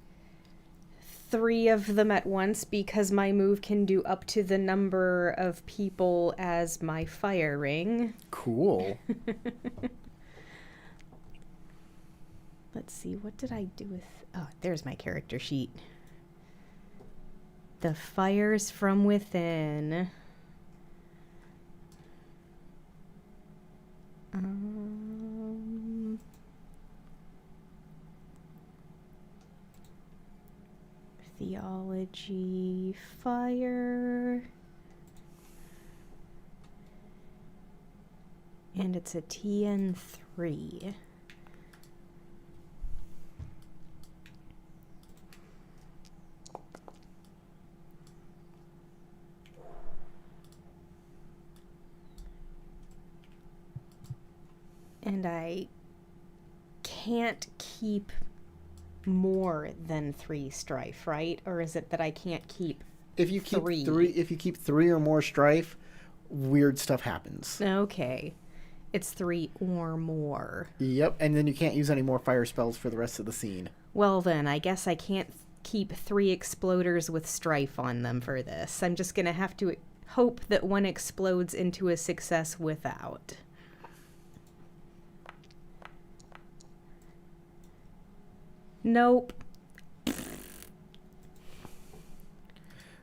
3 of them at once because my move can do up to the number of people as my fire ring. Cool. Let's see, what did I do with... Oh, there's my character sheet. The fires from within. Theology, fire. And it's a TN3. And I can't keep more than 3 strife, right? Or is it that I can't keep If you keep 3? if you keep 3 or more strife, weird stuff happens. Okay. It's 3 or more. Yep, and then you can't use any more fire spells for the rest of the scene. Well then, I guess I can't keep 3 exploders with strife on them for this. I'm just gonna have to hope that one explodes into a success without. Nope.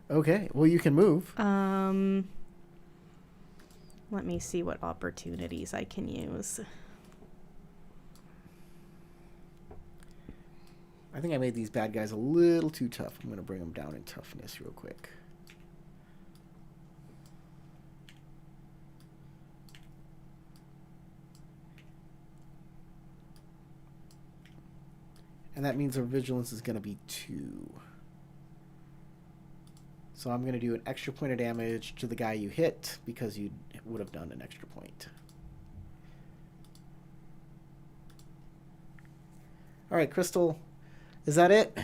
Okay, well you can move. Let me see what opportunities I can use. I think I made these bad guys a little too tough. I'm going to bring them down in toughness real quick. And that means our vigilance is going to be 2. So I'm going to do an extra point of damage to the guy you hit because you would have done an extra point. All right, Crystal, is that it?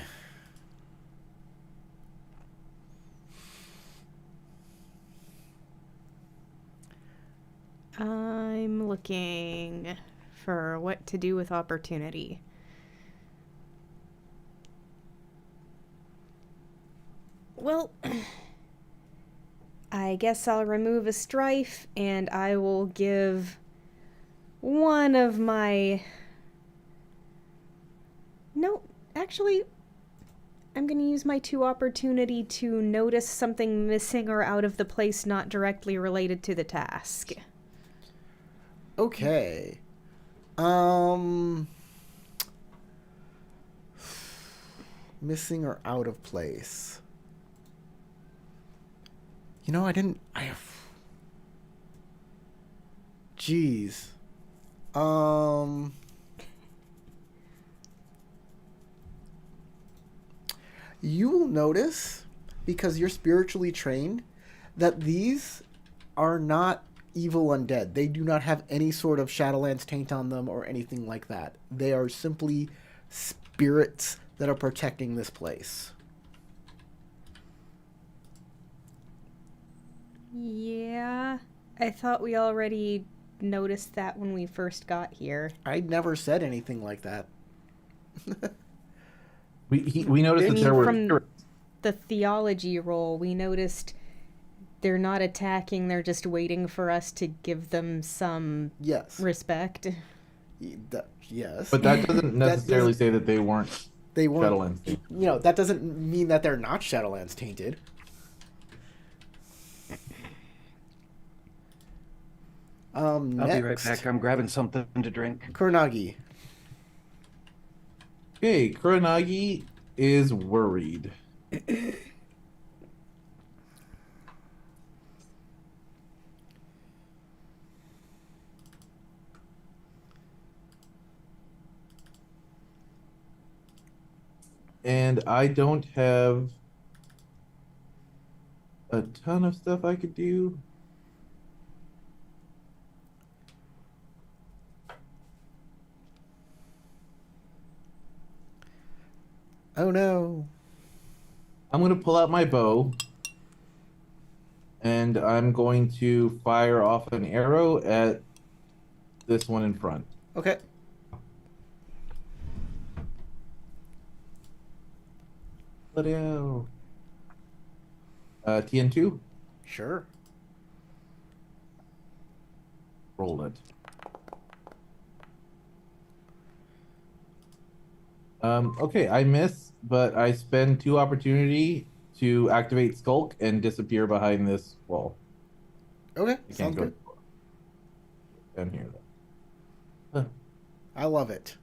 I'm looking for what to do with opportunity. Well, I guess I'll remove a strife and I will give one of my... No, actually, I'm going to use my 2 opportunity to notice something missing or out of the place not directly related to the task. Okay. Missing or out of place. You know, Jeez. You will notice, because you're spiritually trained, that these are not evil undead. They do not have any sort of Shadowlands taint on them or anything like that. They are simply spirits that are protecting this place. Yeah, I thought we already noticed that when we first got here. I never said anything like that. We noticed I that mean, there were from the theology roll, we noticed they're not attacking, they're just waiting for us to give them some Yes. respect. Yes. But that doesn't necessarily say that they weren't They weren't. Shadowlands. You know, that doesn't mean that they're not Shadowlands tainted. I'll be right Next, back. I'm grabbing something to drink. Kuronagi. Okay, Kuronagi is worried. And I don't have a ton of stuff I could do. Oh no. I'm going to pull out my bow. And I'm going to fire off an arrow at this one in front. Video. TN2. Sure. Roll it. Okay, I miss, but I spend 2 opportunity to activate Skulk and disappear behind this wall. Okay, I sounds can't go good. down here though. I love it.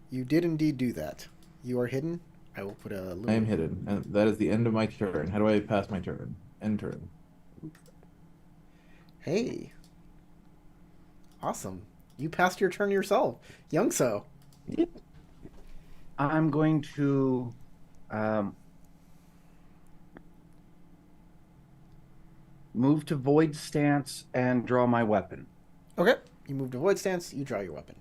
You did indeed do that. You are hidden. I will put a little... I am hidden, and that is the end of my turn. How do I pass my turn? End turn. Hey. Awesome. You passed your turn yourself. Young so. Yep. I'm going to move to void stance and draw my weapon. Okay. You move to void stance. You draw your weapon.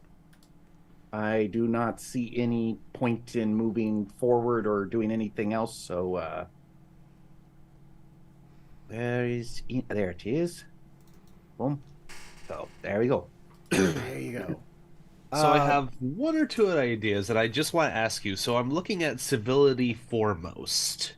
I do not see any point in moving forward or doing anything else, so there it is. Boom. So there we go. There you go. So I have one or two ideas that I just want to ask you. So I'm looking at civility foremost,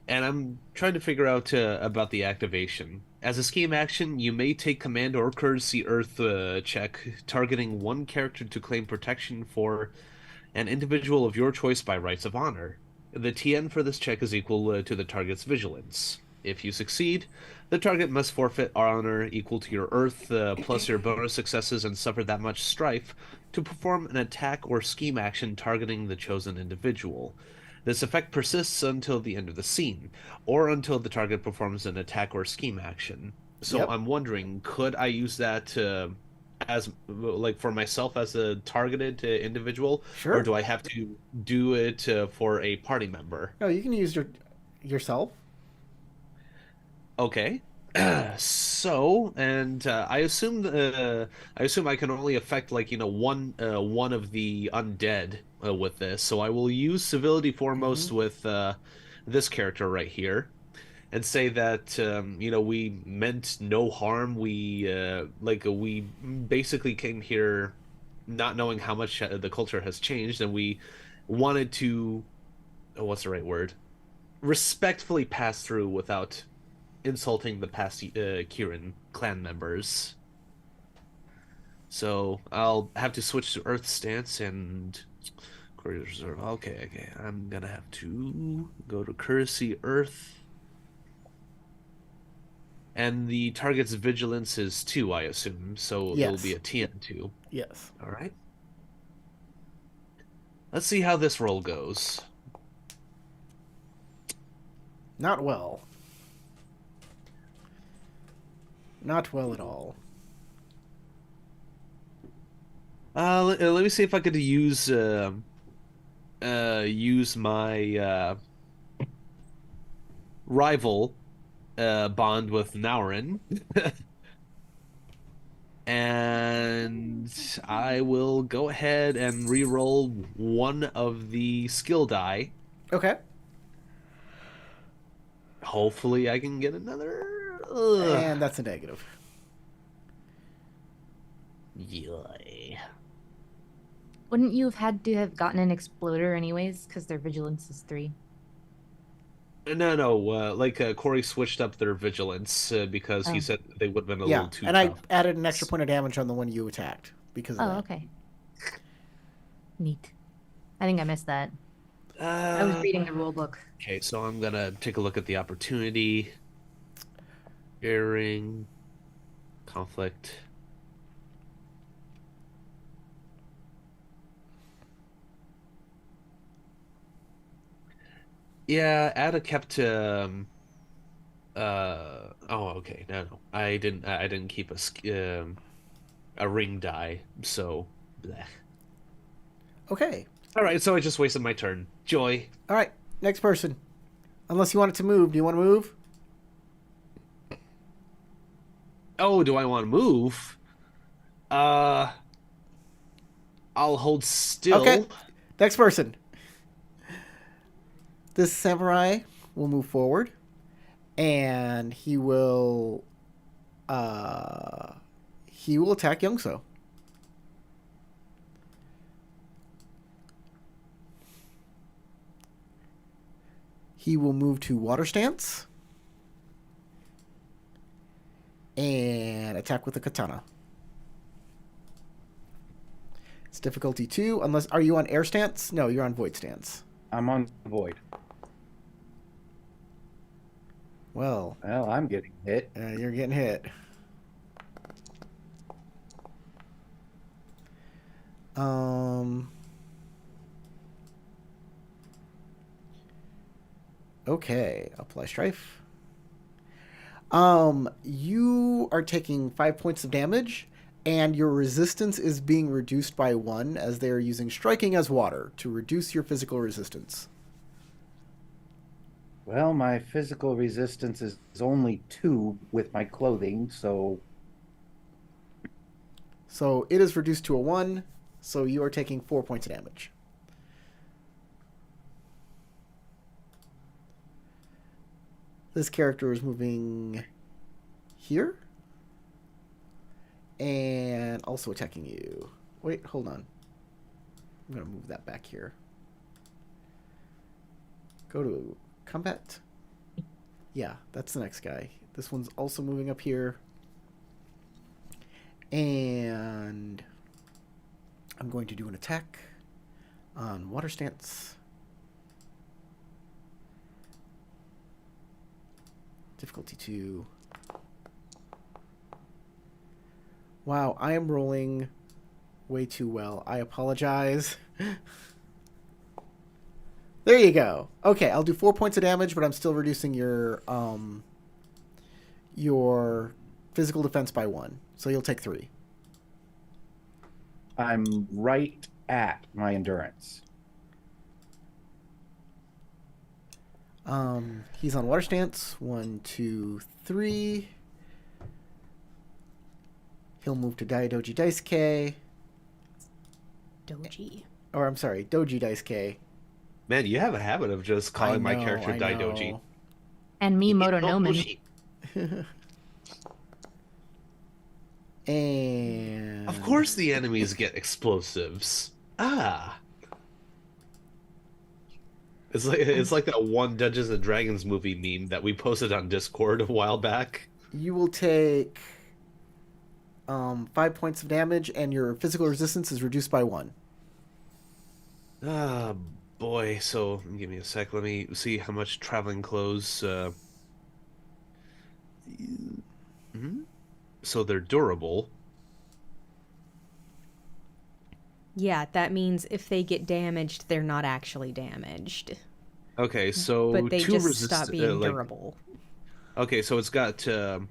and I'm trying to figure out about the activation. As a scheme action, you may take command or courtesy earth check, targeting one character to claim protection for an individual of your choice by rights of honor. The TN for this check is equal to the target's vigilance. If you succeed, the target must forfeit honor equal to your Earth plus your bonus successes and suffer that much strife to perform an attack or scheme action targeting the chosen individual. This effect persists until the end of the scene, or until the target performs an attack or scheme action. So Yep. I'm wondering, could I use that as like for myself as a targeted individual, Sure. or do I have to do it for a party member? No, you can use yourself. Okay. So, and I assume I can only affect like one of the undead with this. So I will use civility foremost with this character right here, and say that we meant no harm. We basically came here not knowing how much the culture has changed, and we wanted to what's the right word? Respectfully pass through without insulting the past Kieran clan members. So I'll have to switch to Earth stance and Courage Reserve. Okay. I'm gonna have to go to Courtesy Earth. And the target's vigilance is 2, I assume, so it'll be Yes. a TN2. Yes. All right. Let's see how this roll goes. Not well. Not well at all. Let me see if I could use my rival bond with Naurin. And I will go ahead and re-roll one of the skill die. Okay. Hopefully I can get another. And that's a negative. Yay. Wouldn't you have had to have gotten an exploder anyways? Because their vigilance is 3. No. Corey switched up their vigilance because he Oh. said they would have been a Yeah, little too and tough. I added an extra point of damage on the one you attacked because of Oh, that. okay. Neat. I think I missed that. I was reading the rule book. Okay, so I'm gonna take a look at the opportunity. Airing. Conflict. Yeah, Ada kept okay. No. I didn't keep a ring die, so bleh. Okay. All right, so I just wasted my turn. Joy. All right. Next person. Unless you want it to move. Do you want to move? Oh, do I want to move? I'll hold still. Okay. Next person. This samurai will move forward, and he will attack Youngso. He will move to water stance and attack with the katana. It's difficulty 2. Unless, are you on air stance? No, you're on void stance. I'm on void. Well, I'm getting hit. you're getting hit. Okay, apply strife. You are taking 5 points of damage, and your resistance is being reduced by 1 as they are using striking as water to reduce your physical resistance. Well, my physical resistance is only 2 with my clothing, so So it is reduced to a 1, so you are taking 4 points of damage. This character is moving here. And also attacking you. Wait, hold on. I'm going to move that back here. Go to combat. Yeah, that's the next guy. This one's also moving up here. And I'm going to do an attack on water stance. Difficulty 2. Wow, I am rolling way too well. I apologize. There you go. Okay, I'll do 4 points of damage, but I'm still reducing your physical defense by 1. So you'll take 3. I'm right at my endurance. He's on water stance. 1, 2, 3. He'll move to Daidoji Daisuke. Doji. Or, I'm sorry, Doji Daisuke. Man, you have a habit of just calling my character I Daidoji. know. And me, Motonomen. And... Of course the enemies get explosives. Ah. It's like that one Dungeons and Dragons movie meme that we posted on Discord a while back. You will take 5 points of damage, and your physical resistance is reduced by 1. Ah, boy. So, give me a sec. Let me see how much traveling clothes. So they're durable. Yeah, that means if they get damaged, they're not actually damaged. Okay, so But they two just stop being durable. Okay, so it's got 2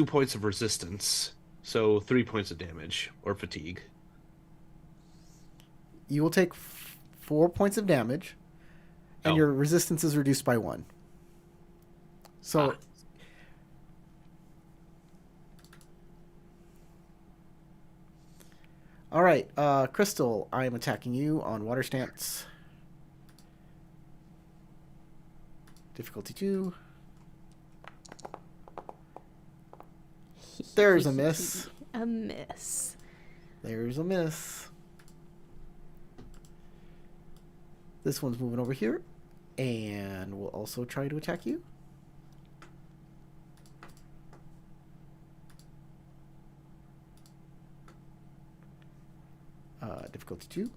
points of resistance, so 3 points of damage or fatigue. You will take 4 points of damage, and your resistance is reduced by 1. So... All right, Crystal, I am attacking you on water stance. Difficulty 2. There's a miss. A miss. There's a miss. This one's moving over here, and will also try to attack you. Difficulty 2.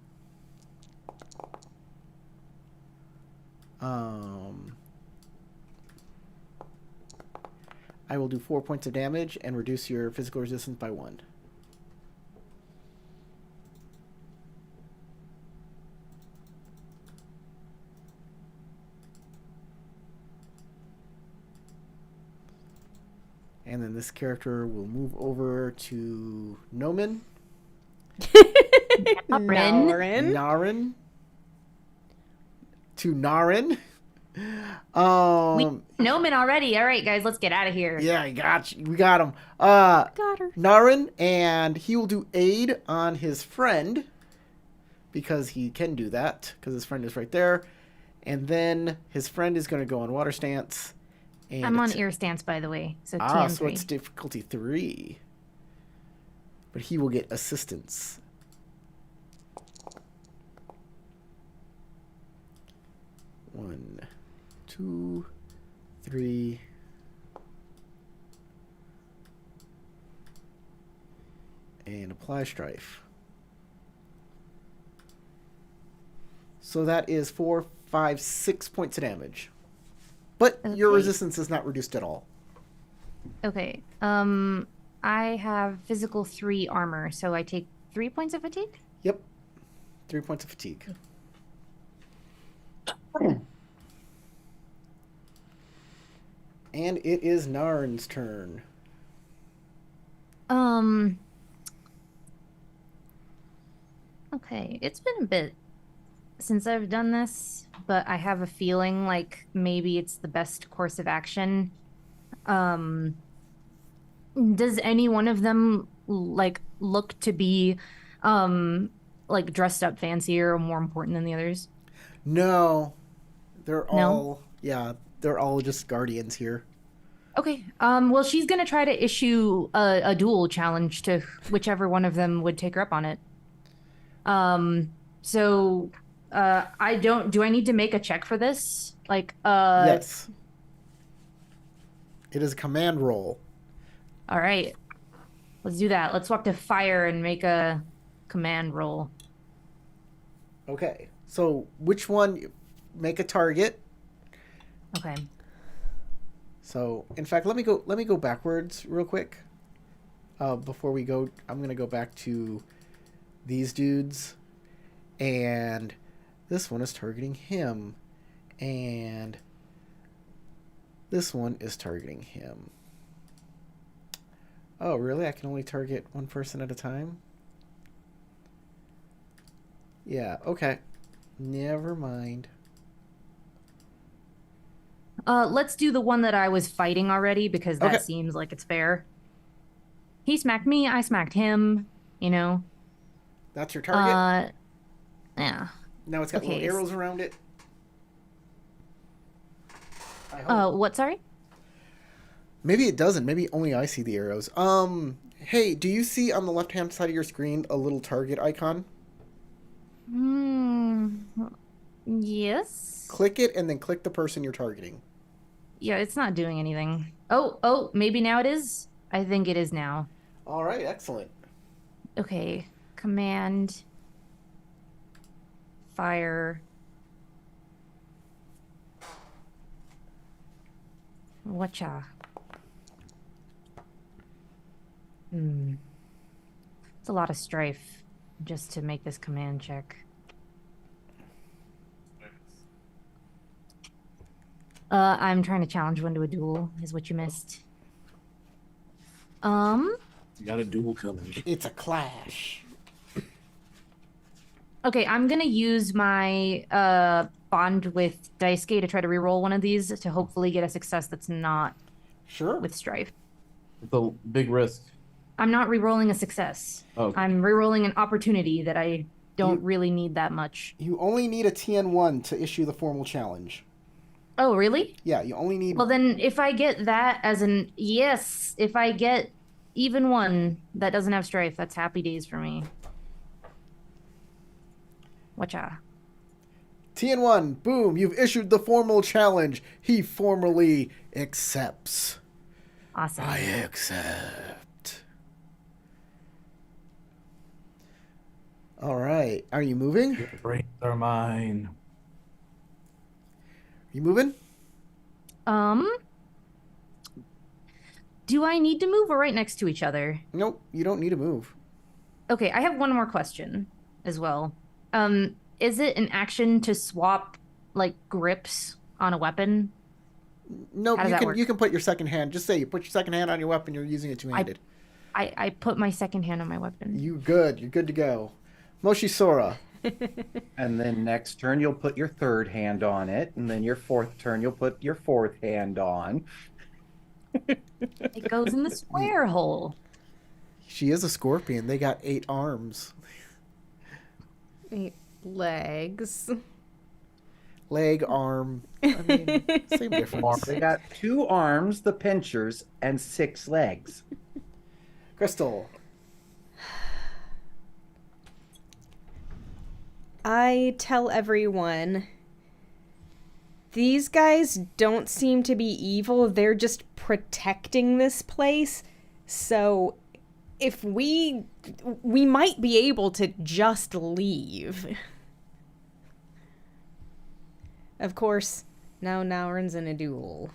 I will do 4 points of damage and reduce your physical resistance by 1. And then this character will move over to Nomen. Narin. Narin. To Narin. Nomen already. All right, guys, let's get out of here. Yeah, I got you. We got him. Got her. Narin, and he will do aid on his friend because he can do that because his friend is right there. And then his friend is going to go on water stance. And I'm on ear stance, by the way. So TM3. so it's difficulty 3. But he will get assistance. One, 2, 3. And apply strife. So that is 4, 5, 6 points of damage. But your Okay. resistance is not reduced at all. Okay. I have physical 3 armor, so I take 3 points of fatigue? Yep. 3 points of fatigue. And it is Narn's turn. Okay. It's been a bit since I've done this, but I have a feeling like maybe it's the best course of action. Um, does any one of them like look to be like dressed up fancier or more important than the others? No. They're No? all, yeah, they're all just guardians here. Okay. Well, she's gonna try to issue a duel challenge to whichever one of them would take her up on it. So, I don't. Do I need to make a check for this? Like, Yes. It is a command roll. All right. Let's do that. Let's walk to fire and make a command roll. Okay. So which one? Make a target. Okay. So in fact, let me go backwards real quick. Before we go, I'm gonna go back to these dudes, and this one is targeting him, and this one is targeting him. Oh, really? I can only target one person at a time? Yeah, okay. Never mind. Let's do the one that I was fighting already because that Okay. seems like it's fair. He smacked me, I smacked him, you know. That's your target? Yeah. Now it's got okay. little arrows around it. I hope. What, sorry? Maybe it doesn't. Maybe only I see the arrows. Hey, do you see on the left-hand side of your screen a little target icon? Yes. Click it and then click the person you're targeting. Yeah, it's not doing anything. Oh, maybe now it is? I think it is now. All right, excellent. Okay. Command. Fire. Whatcha? It's a lot of strife just to make this command check. I'm trying to challenge one to a duel, is what you missed. You got a duel coming. It's a clash. Okay, I'm gonna use my bond with Daisuke to try to reroll one of these to hopefully get a success that's not Sure. with strife. It's a big risk. I'm not rerolling a success. Oh. I'm rerolling an opportunity that I don't really need that much. You only need a TN1 to issue the formal challenge. Oh, really? Yeah, you only need... Well, then if I get that as an yes, if I get even one that doesn't have strife, that's happy days for me. Whatcha? TN1, boom, you've issued the formal challenge. He formally accepts. Awesome. I accept. All right. Are you moving? Your brains are mine. You moving? Do I need to move or right next to each other? Nope, you don't need to move. Okay, I have one more question as well. Is it an action to swap like grips on a weapon? Nope, How does that work? you can put your second hand. Just say you put your second hand on your weapon, you're using it two-handed. I put my second hand on my weapon. You're good to go. Moshi Sora. And then next turn you'll put your third hand on it, and then your fourth turn you'll put your fourth hand on. It goes in the square hole. She is a scorpion. They got 8 arms. 8 legs. Leg, arm. I mean, same difference. They got 2 arms, the pinchers, and 6 legs. Crystal. I tell everyone these guys don't seem to be evil. They're just protecting this place. So if we might be able to just leave. Of course, now Naurin's in a duel.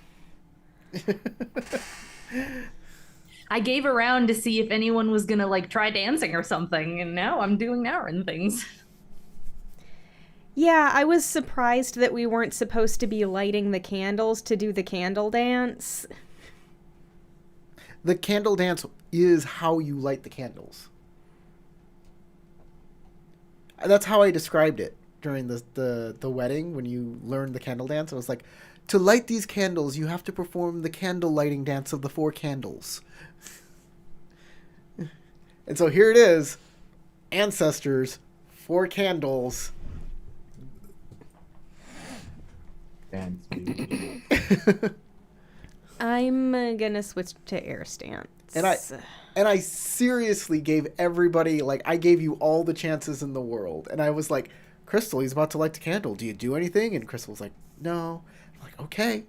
I gave around to see if anyone was gonna like try dancing or something, and now I'm doing Naurin things. Yeah, I was surprised that we weren't supposed to be lighting the candles to do the candle dance. The candle dance is how you light the candles. That's how I described it during the wedding when you learned the candle dance. I was like, to light these candles, you have to perform the candle lighting dance of the 4 candles. And so here it is. Ancestors, 4 candles. Dance, baby. I'm gonna switch to air stance. And I seriously gave everybody, like, I gave you all the chances in the world. And I was like, Crystal, he's about to light the candle. Do you do anything? And Crystal was like, no. I'm like, okay.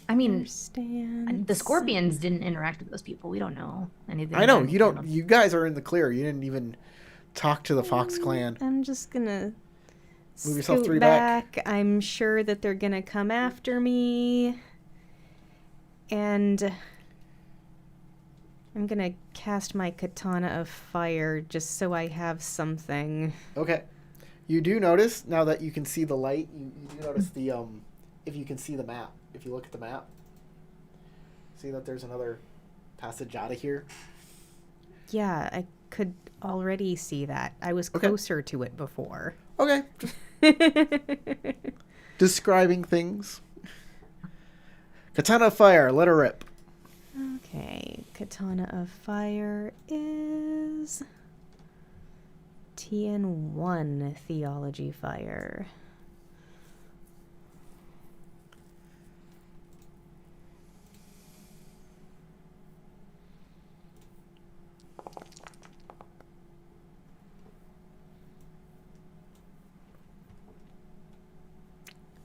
I mean, Air stance. the scorpions didn't interact with those people. We don't know anything. I know, about you don't, you guys are in the clear. You didn't even talk to the Fox clan. I'm just gonna Move yourself scoot 3 back. I'm sure that they're gonna come after me. And I'm gonna cast my Katana of Fire just so I have something. Okay. You do notice, now that you can see the light, you do notice the, if you can see the map. If you look at the map, see that there's another passage out of here? Yeah, I could already see that. I was Okay. closer to it before. Okay. Describing things. Katana of Fire, let her rip. Okay, Katana of Fire is TN1 Theology Fire.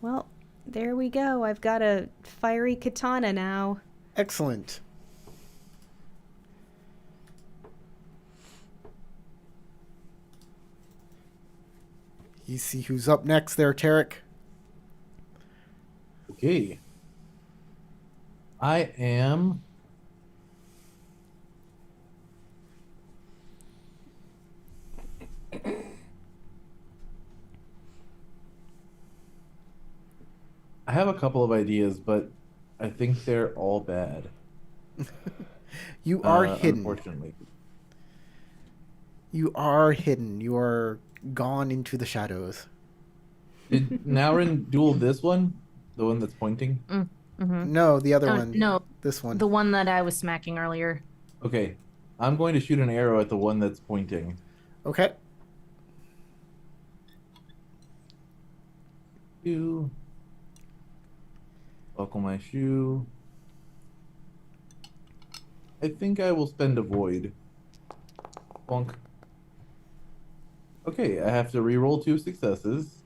Well, there we go. I've got a fiery katana now. Excellent. You see who's up next there, Tarek? Okay. I am. I have a couple of ideas, but I think they're all bad. You are hidden. Unfortunately. You are hidden. You are gone into the shadows. Did Naurin duel this one? The one that's pointing? Mm-hmm. No, the other one. No, This one. the one that I was smacking earlier. Okay. I'm going to shoot an arrow at the one that's pointing. Okay. Two. Buckle my shoe. I think I will spend a void. Bonk. Okay, I have to reroll 2 successes.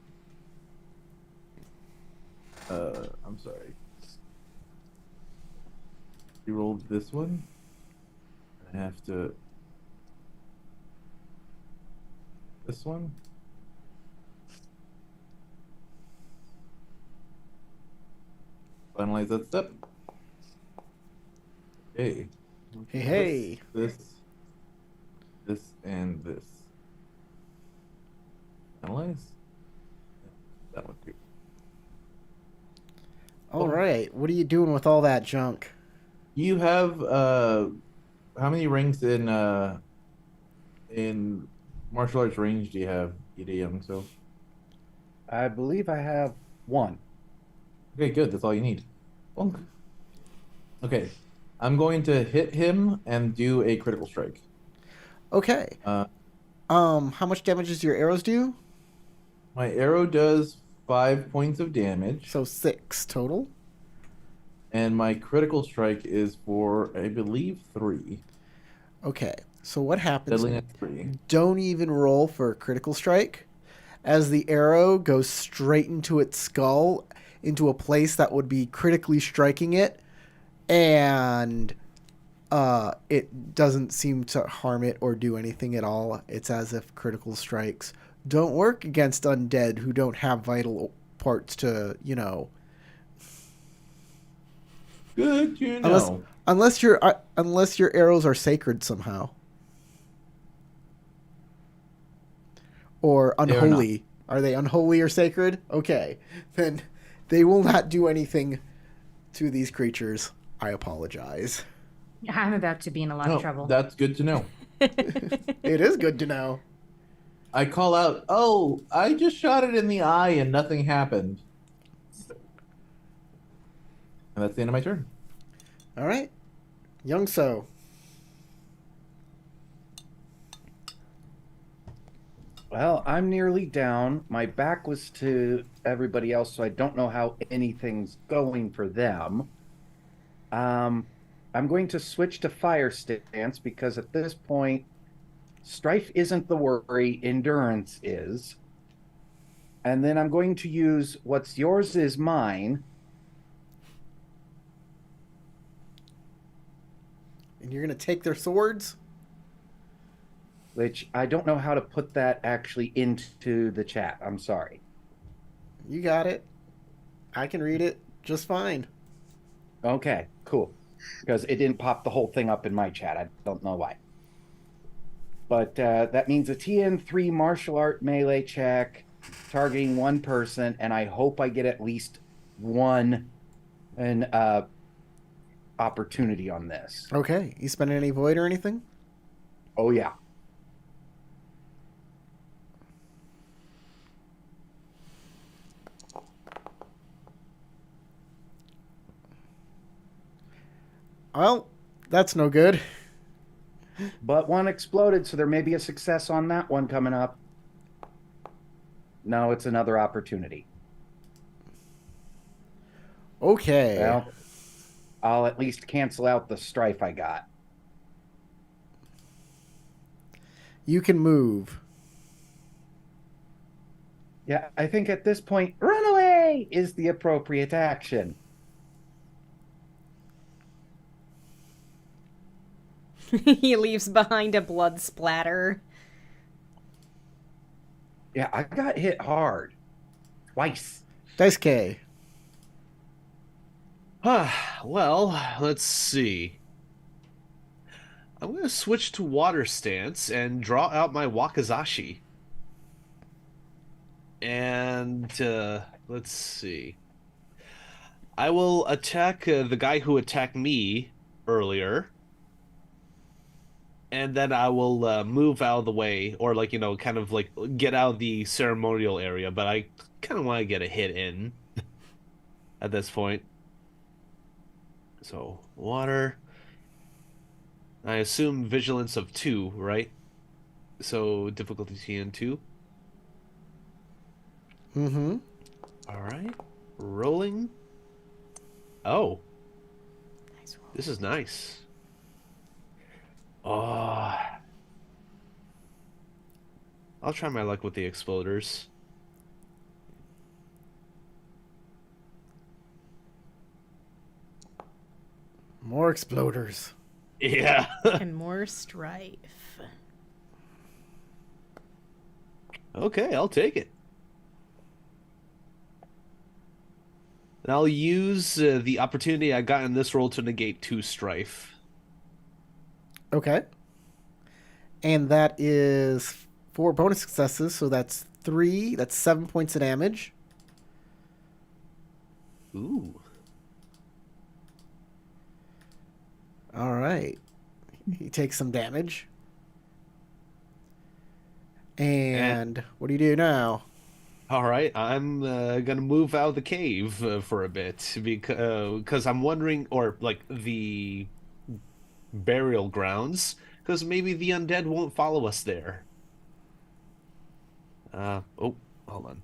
I'm sorry. Reroll this one. I have to. This one. Finalize that step. Okay. Hey. This, and this. Finalize. That one too. All right. What are you doing with all that junk? You have how many rings in martial arts range do you have, EDM? So I believe I have 1. okay, good. That's all you need. Bonk. Okay, I'm going to hit him and do a critical strike. Okay. How much damage does your arrows do? My arrow does 5 points of damage, So 6 total. and my critical strike is for, I believe, 3. Okay. So what happens? Diddling at 3. Don't even roll for a critical strike, as the arrow goes straight into its skull, into a place that would be critically striking it, and it doesn't seem to harm it or do anything at all. It's as if critical strikes don't work against undead who don't have vital parts to, Good to unless know. unless your arrows are sacred somehow or They are not. unholy. Are they unholy or sacred? Okay, then they will not do anything to these creatures. I apologize. I'm about to be in a lot of No, trouble. that's good to know. It is good to know. I call out, oh, I just shot it in the eye and nothing happened. And that's the end of my turn. All right, Young So. Well, I'm nearly down. My back was to everybody else, so I don't know how anything's going for them. I'm going to switch to fire stance because at this point, strife isn't the worry, endurance is. And then I'm going to use what's yours is mine. And you're gonna take their swords? Which I don't know how to put that actually into the chat. I'm sorry. You got it. I can read it just fine. Okay, cool. Because it didn't pop the whole thing up in my chat. I don't know why. But that means a TN3 martial art melee check targeting one person, and I hope I get at least one opportunity on this. Okay. You spending any void or anything? Oh, yeah. Well, that's no good. But one exploded, so there may be a success on that one coming up. No, it's another opportunity. Okay. Well, I'll at least cancel out the strife I got. You can move. Yeah, I think at this point, run away is the appropriate action. He leaves behind a blood splatter. Yeah, I got hit hard. Twice. Dice K. Well, let's see. I'm going to switch to water stance and draw out my Wakizashi. And let's see. I will attack the guy who attacked me earlier. And then I will move out of the way, or kind of like get out of the ceremonial area. But I kind of want to get a hit in at this point. So water. I assume vigilance of 2, right? So difficulty TN2. Mm-hmm. All right, rolling. Oh, Nice roll. this is nice. Oh, I'll try my luck with the exploders. More exploders. Yeah. And more strife. Okay, I'll take it. And I'll use the opportunity I got in this roll to negate 2 strife. Okay. And that is 4 bonus successes, so that's 3. That's 7 points of damage. Ooh. All right. He takes some damage. And what do you do now? All right, I'm gonna move out of the cave for a bit because I'm wondering, or like the burial grounds, because maybe the undead won't follow us there. Oh, hold on.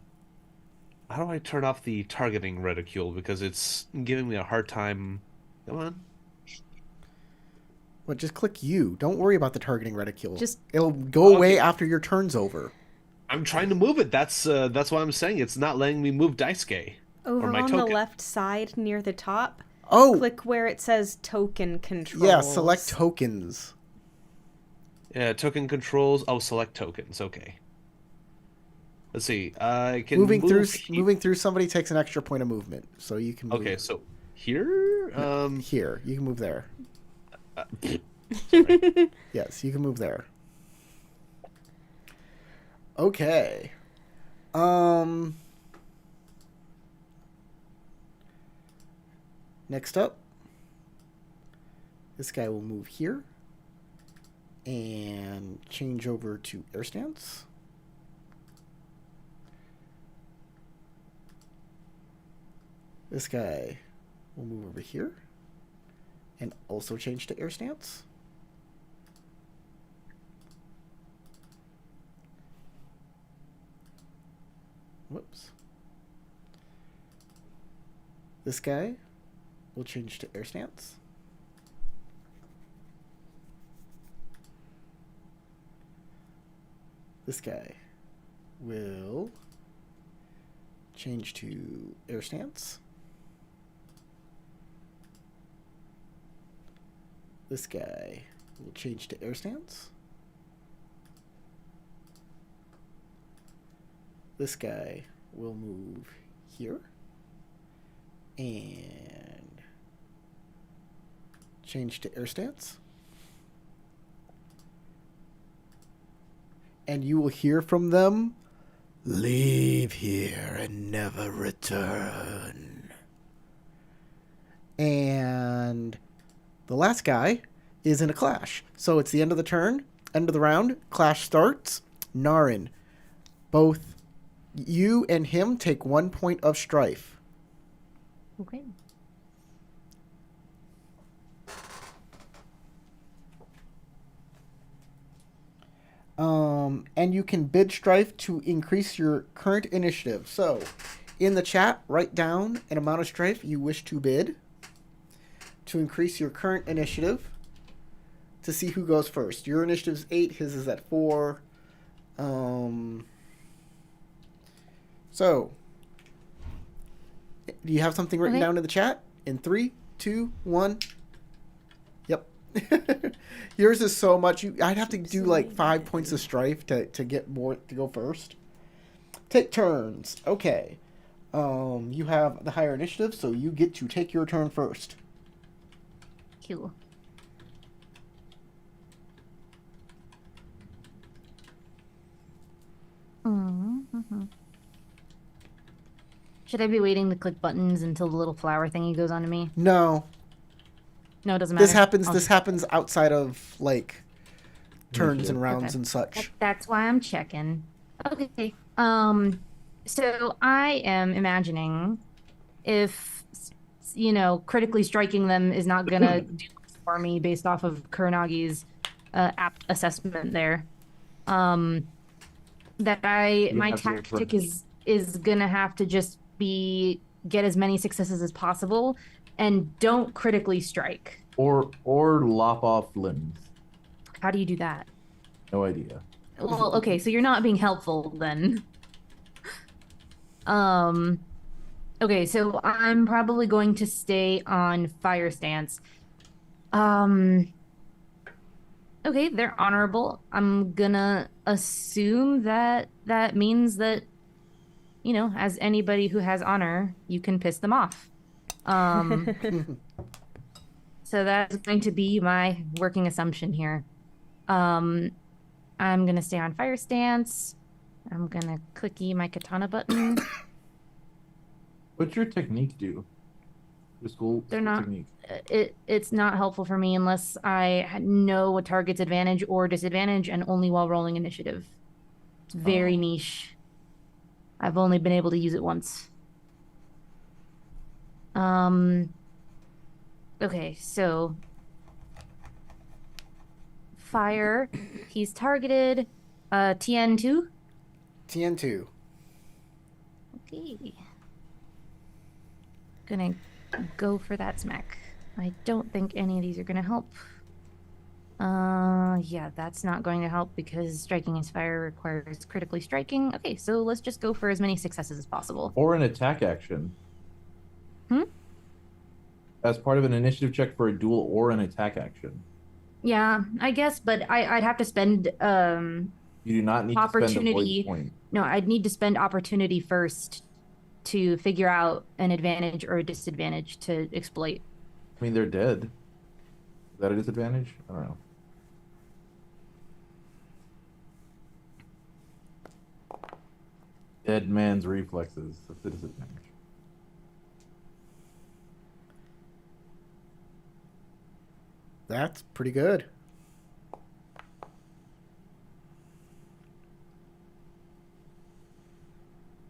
How do I turn off the targeting reticule because it's giving me a hard time? Come on. Well, just click U. Don't worry about the targeting reticule. Just- It'll go away Okay. after your turn's over. I'm trying to move it. That's what I'm saying. It's not letting me move Daisuke. Over my on the token. left side near the top, Oh, click where it says token controls. yeah, select tokens. Yeah, token controls. Oh, select tokens. Okay. Let's see. I can Moving move through somebody takes an extra point of movement, so you can move Okay, so here. here. You can move there. Sorry. Yes, you can move there. Okay. Next up, this guy will move here and change over to air stance. This guy will move over here and also change to air stance. Whoops. This guy will change to air stance. This guy will change to air stance. This guy will change to air stance. This guy will move here and change to air stance. And you will hear from them, "Leave here and never return." And the last guy is in a clash. So it's the end of the turn, end of the round, clash starts. Narin, both you and him take 1 point of strife. Okay. And you can bid strife to increase your current initiative. So, in the chat, write down an amount of strife you wish to bid to increase your current initiative to see who goes first. Your initiative's 8, his is at 4. So, do you have something written Okay. down in the chat? In 3, 2, 1. Yep. Yours is so much. I'd have to do like 5 points of strife to get more to go first. Take turns. Okay. You have the higher initiative, so you get to take your turn first. Cool. Mm-hmm. Should I be waiting to click buttons until the little flower thingy goes onto me? No, No, it doesn't matter. this happens. I'll This just- happens outside of like turns and Initiative. rounds Okay. and such. That's why I'm checking. Okay. So I am imagining if critically striking them is not gonna do much for me based off of Kuranagi's apt assessment there. That my have to tactic is gonna have to just be get as many successes as possible and don't critically strike. Or lop off limbs. How do you do that? No idea. Well, okay, so you're not being helpful then. Okay, so I'm probably going to stay on fire stance. Okay, they're honorable. I'm gonna assume that means that, as anybody who has honor, you can piss them off. So that's going to be my working assumption here. I'm gonna stay on fire stance. I'm gonna clicky my katana button. What's your technique do? Your school They're not- technique. It's not helpful for me unless I know a target's advantage or disadvantage, and only while rolling initiative. It's very niche. I've only been able to use it once. Okay, so fire. He's targeted. TN2. TN2. Okay. Gonna go for that smack. I don't think any of these are gonna help. Yeah, that's not going to help because striking as fire requires critically striking. Okay, so let's just go for as many successes as possible. Or an attack action. Hmm? As part of an initiative check for a duel or an attack action. Yeah, I guess, but I'd have to spend You do not need to spend a void opportunity. point. No, I'd need to spend opportunity first to figure out an advantage or a disadvantage to exploit. I mean, they're dead. Is that a disadvantage? I don't know. Dead man's reflexes. That's a disadvantage. That's pretty good.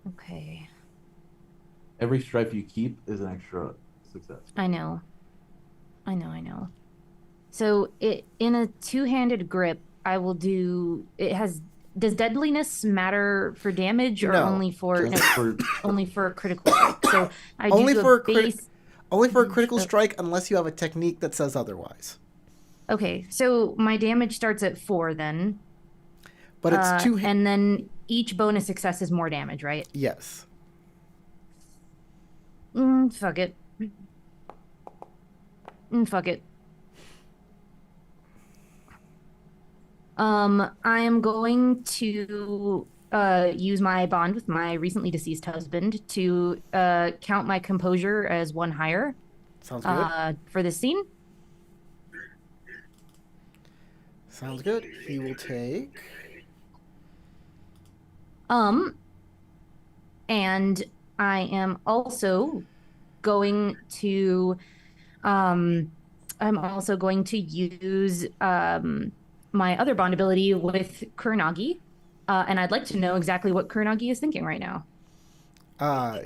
Okay. Every strife you keep is an extra success. I know. I know, I know. So it in a two-handed grip, I will do it has does deadliness matter for damage or No, only for just For only for a critical strike? So I Only do for a a crit- base. Only for a critical Oh. strike unless you have a technique that says otherwise. Okay, so my damage starts at 4 then. But it's two. And then each bonus success is more damage, right? Yes. Fuck it. Fuck it. I am going to use my bond with my recently deceased husband to count my composure as one higher Sounds good. for this scene. Sounds good. He will take. And I am also going to use my other bond ability with Kuranagi. And I'd like to know exactly what Kuranagi is thinking right now.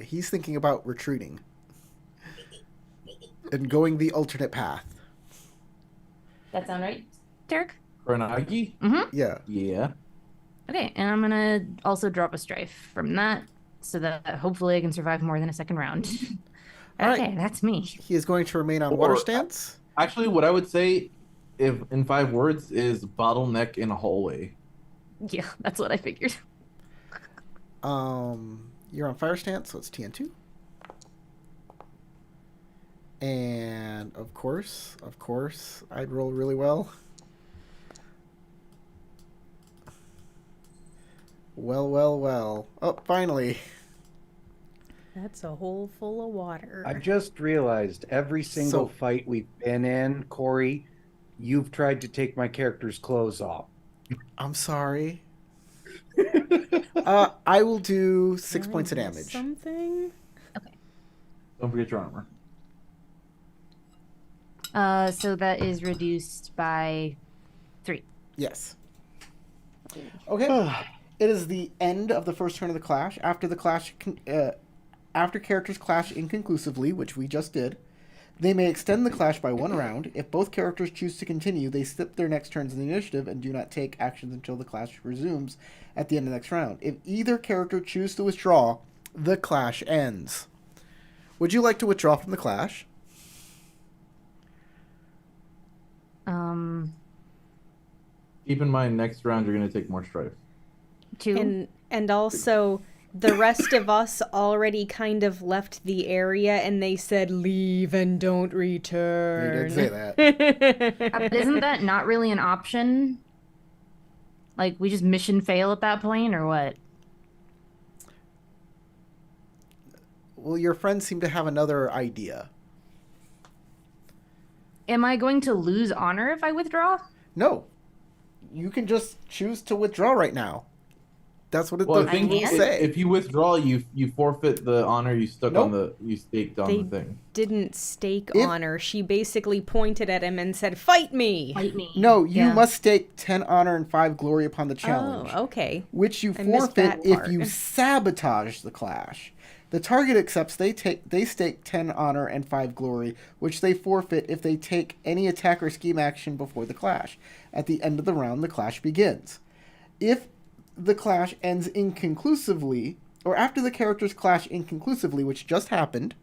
He's thinking about retreating and going the alternate path. That sound right, Derek? Kuranagi? Yeah. Yeah. Okay, and I'm gonna also drop a strife from that so that hopefully I can survive more than a second round. All right. Okay, that's me. He is going to remain on water Or- stance. Actually, what I would say, if in 5 words, is bottleneck in a hallway. Yeah, that's what I figured. You're on fire stance, so it's TN2. And of course, I'd roll really well. Well. Oh, finally. That's a hole full of water. I just realized every single So- fight we've been in, Corey, you've tried to take my character's clothes off. I'm sorry. I will do 6 points of Did I miss damage. Something? Don't forget your armor. So that is reduced by 3. Yes. Okay. It is the end of the first turn of the clash. After characters clash inconclusively, which we just did, they may extend the clash by 1 round. If both characters choose to continue, they skip their next turns in the initiative and do not take actions until the clash resumes at the end of the next round. If either character chooses to withdraw, the clash ends. Would you like to withdraw from the clash? Keep in mind, next round you're going to take more strife. 2. And also the rest of us already kind of left the area and they said leave and don't They return. did say that. But isn't that not really an option? Like, we just mission fail at that point, or what? Well, your friends seem to have another idea. Am I going to lose honor if I withdraw? No. You can just choose to withdraw right now. That's what it Well, the I think rules can. say. if you withdraw, you forfeit the honor you stuck on Nope. you staked on They the thing. didn't stake If- honor. She basically pointed at him and said, "Fight me." Fight me. No, you Yeah. must stake 10 honor and 5 glory upon the challenge. Oh, okay. Which you I missed forfeit that if part. you sabotage the clash. The target accepts they stake 10 honor and 5 glory, which they forfeit if they take any attack or scheme action before the clash. At the end of the round, the clash begins. If the clash ends inconclusively, or after the characters clash inconclusively, which just happened,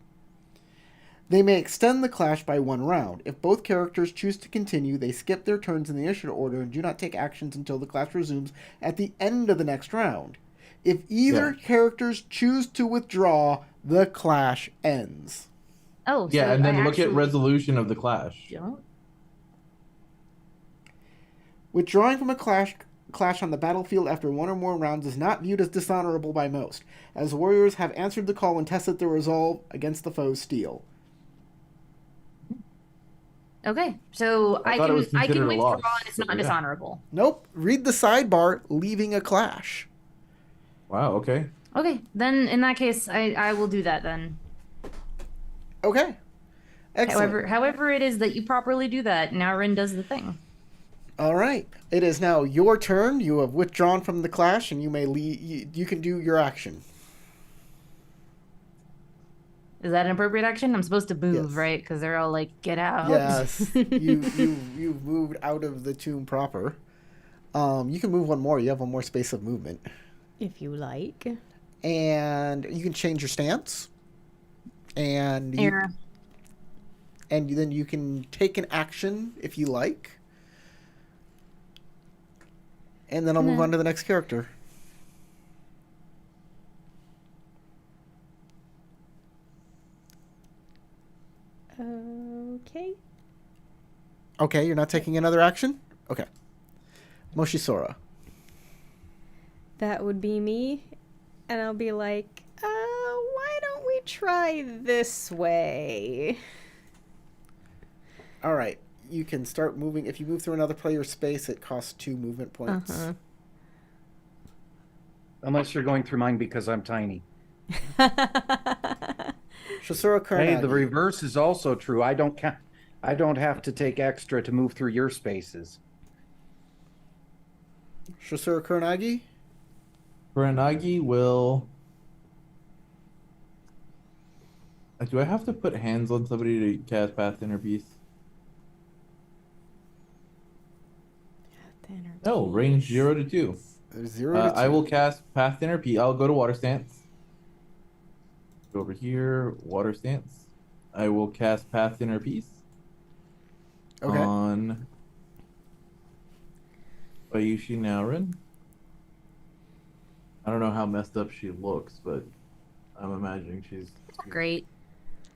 They may extend the clash by 1 round. If both characters choose to continue, they skip their turns in the initiative order and do not take actions until the clash resumes at the end of the next round. If either characters choose to withdraw, the clash ends. Oh, Yeah, so and I then look at actually resolution of the clash. don't. Withdrawing from a clash on the battlefield after 1 or more rounds is not viewed as dishonorable by most, as warriors have answered the call and tested their resolve against the foe's steel. Okay, so I thought it was I can considered a withdraw loss, and it's so not yeah. dishonorable. Nope. Read the sidebar, leaving a clash. Wow, okay. Okay, then in that case, I will do that then. Okay. Excellent. However it is that you properly do that, now Rin does the thing. All right. It is now your turn. You have withdrawn from the clash, and you may leave. You can do your action. Is that an appropriate action? I'm supposed to move, Yes. right? Because they're all like, get out. Yes. You've moved out of the tomb proper. You can move 1 more. You have 1 more space of movement, If you like. and you can change your stance. And Here. and then you can take an action if you like. And then I'll move on to the next character. Okay. Okay, you're not taking another action? Okay. Moshisora. That would be me. And I'll be like, why don't we try this way? All right. You can start moving. If you move through another player's space, it costs 2 movement points. Uh-huh. Unless you're going through mine because I'm tiny. Shosuro Kurenagi. Hey, the reverse is also true. I don't have to take extra to move through your spaces. Shosuro Kurenagi. Kurenagi will. Do I have to put hands on somebody to cast Path Inner Peace? No, range 0 to 2. 0 to 2. I will cast Path Inner Peace. I'll go to Water Stance. Go over here, Water Stance. I will cast Path Inner Peace. Okay. On Bayushi Naurin. I don't know how messed up she looks, but I'm imagining she's Great.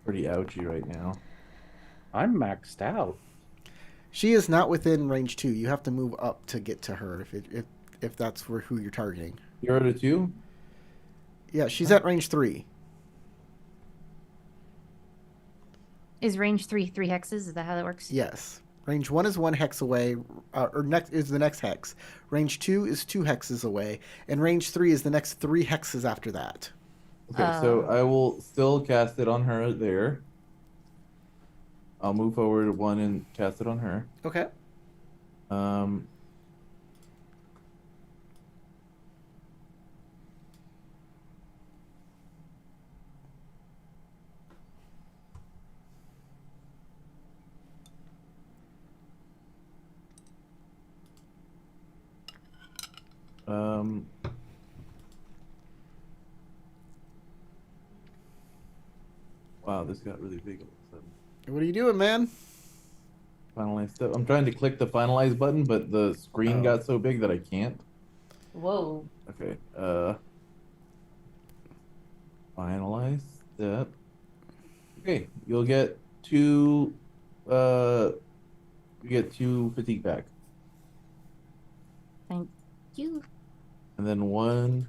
pretty ouchy right now. I'm maxed out. She is not within range 2. You have to move up to get to her if that's who you're targeting. 0 to 2? Yeah, she's at range 3. Is range 3 hexes? Is that how that works? Yes. Range 1 is 1 hex away, or next is the next hex. Range 2 is 2 hexes away, and range 3 is the next 3 hexes after that. Okay, so I will still cast it on her there. I'll move forward 1 and cast it on her. Okay. Wow, this got really big all of a sudden. What are you doing, man? Finalize stuff. I'm trying to click the finalize button, but the screen got so big that I can't. Whoa. Okay. Finalize that. Okay, you'll get 2. You get 2 fatigue back, Thank you. and then 1,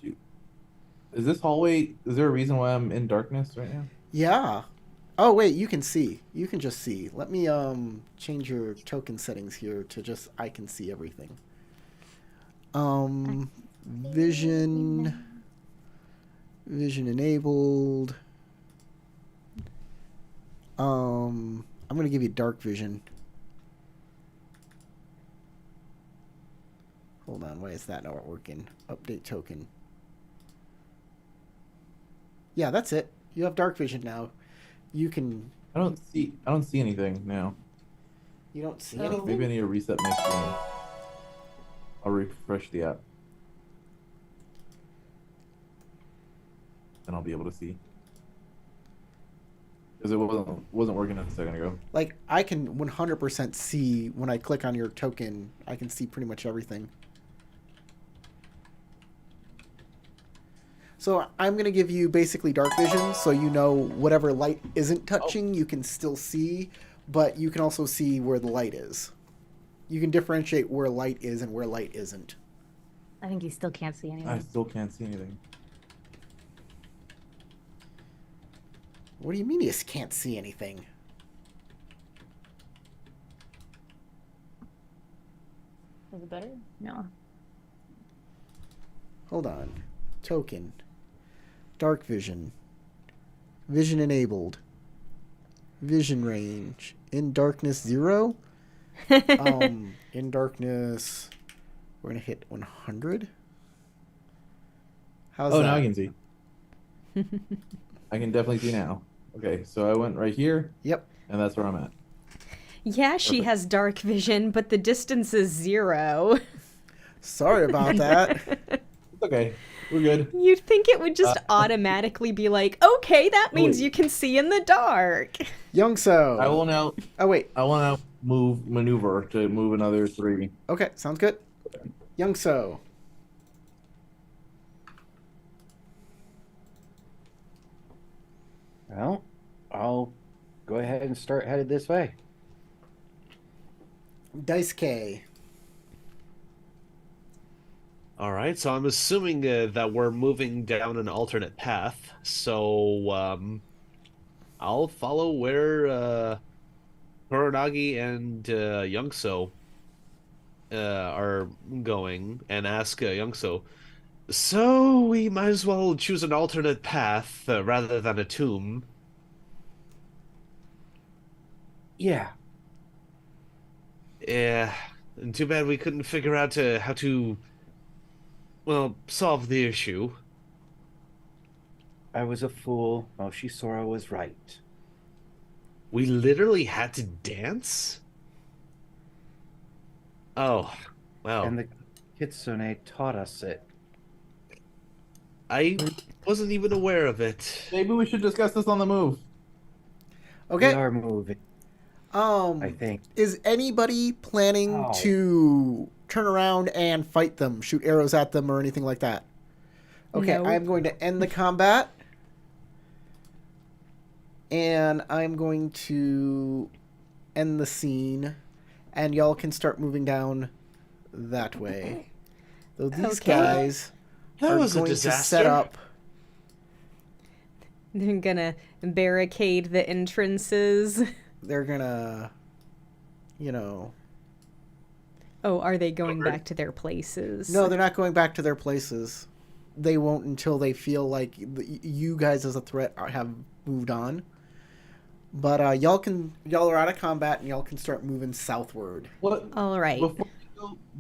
2. Is this hallway? Is there a reason why I'm in darkness right now? Yeah. Oh, wait, you can see. You can just see. Let me change your token settings here to just I can see everything. Vision enabled. I'm going to give you dark vision. Hold on, why is that not working? Update token. Yeah, that's it. You have dark vision now. You can. I don't see anything now. You don't see Oh. anything. Maybe I need to reset my screen. I'll refresh the app. Then I'll be able to see. Because it wasn't working a second ago. Like, I can 100% see when I click on your token, I can see pretty much everything. So I'm going to give you basically dark vision, so you know whatever light isn't touching, you can still see, but you can also see where the light is. You can differentiate where light is and where light isn't. I think you still can't see I anything. still can't see anything. What do you mean you just can't see anything? Is it better? No. Hold on. Token. Dark vision. Vision enabled. Vision range. In darkness 0. In darkness, we're gonna hit 100. How's Oh, that? now I can see. I can definitely see now. Okay, so I went right here, Yep. and that's where I'm at. Yeah, she Perfect. has dark vision, but the distance is 0. Sorry about that. It's okay. We're good. You'd think it would just automatically be like, okay, that means wait. you can see in the dark. Young So. I will now. Oh wait. I will now maneuver to move another 3. Okay, sounds good. Young So. Well, I'll go ahead and start headed this way. Dice K. All right, so I'm assuming that we're moving down an alternate path. So I'll follow where Kuronagi and Youngso are going and ask Youngso. So we might as well choose an alternate path rather than a tomb. Yeah. Yeah, and too bad we couldn't figure out how to, well, solve the issue. I was a fool. Moshi Sora was right. We literally had to dance? Oh, well, And the Kitsune taught us it. I wasn't even aware of it. Maybe we should discuss this on the move. We Okay. are moving, I think. Is anybody planning Ow. to turn around and fight them, shoot arrows at them, or anything like that? Okay, No. I'm going to end the combat. And I'm going to end the scene. And y'all can start moving down that way. Though these Okay. guys That are was a going to disaster. set up. They're gonna barricade the entrances. They're gonna, you know. Oh, are they going back to their places? No, they're not going back to their places. They won't until they feel like you guys as a threat have moved on. But y'all are out of combat and y'all can start moving southward. What? All right.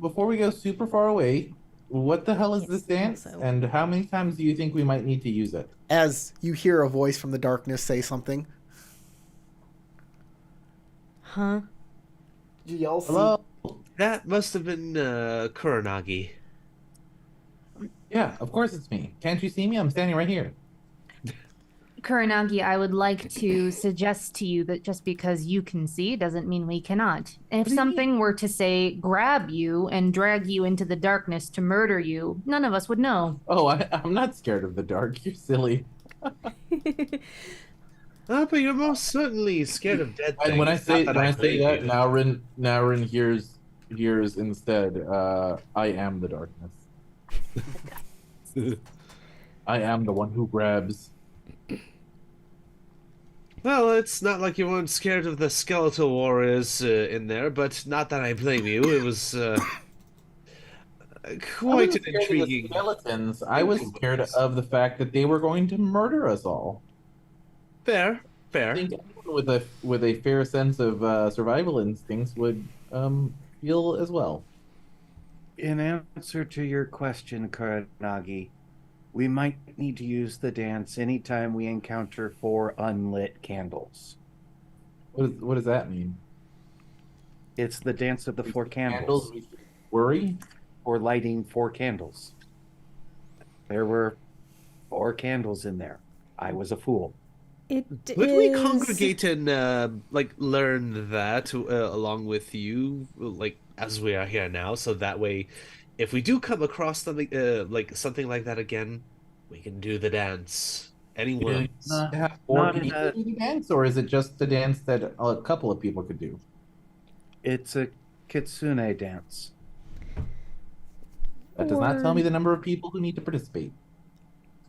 Before we go super far away, what the hell is this dance? also. And how many times do you think we might need to use it? As you hear a voice from the darkness say something. Huh? Do y'all see? Hello? That must have been Kuronagi. Yeah, of course it's me. Can't you see me? I'm standing right here. Kuronagi, I would like to suggest to you that just because you can see doesn't mean we cannot. If do you something were to say grab you and drag you into the darkness to murder you, none of us would know. Oh, I'm not scared of the dark. You're silly. But you're most certainly scared of dead things. And when I say Not when I blame say that, you. Naurin hears instead. I am the darkness. I am the one who grabs. Well, it's not like you weren't scared of the skeletal warriors in there, but not that I blame you. It was I quite wasn't an scared of the intriguing. skeletons. I was scared of the fact that they were going to murder us all. Fair, I fair. think anyone with a fair sense of survival instincts would feel as well. In answer to your question, Kuranagi, we might need to use the dance anytime we encounter 4 unlit candles. What does that mean? It's the dance of the 4 candles. We should worry. Or lighting 4 candles. There were 4 candles in there. I was a fool. It Could we is- congregate and like learn that along with you, like as we are here now, so that way, if we do come across something like something like that again, we can do the dance. Anyone? To have four not in people a- do the dance, or is it just a dance that a couple of people could do? It's a kitsune dance. That does not tell Or- me the number of people who need to participate.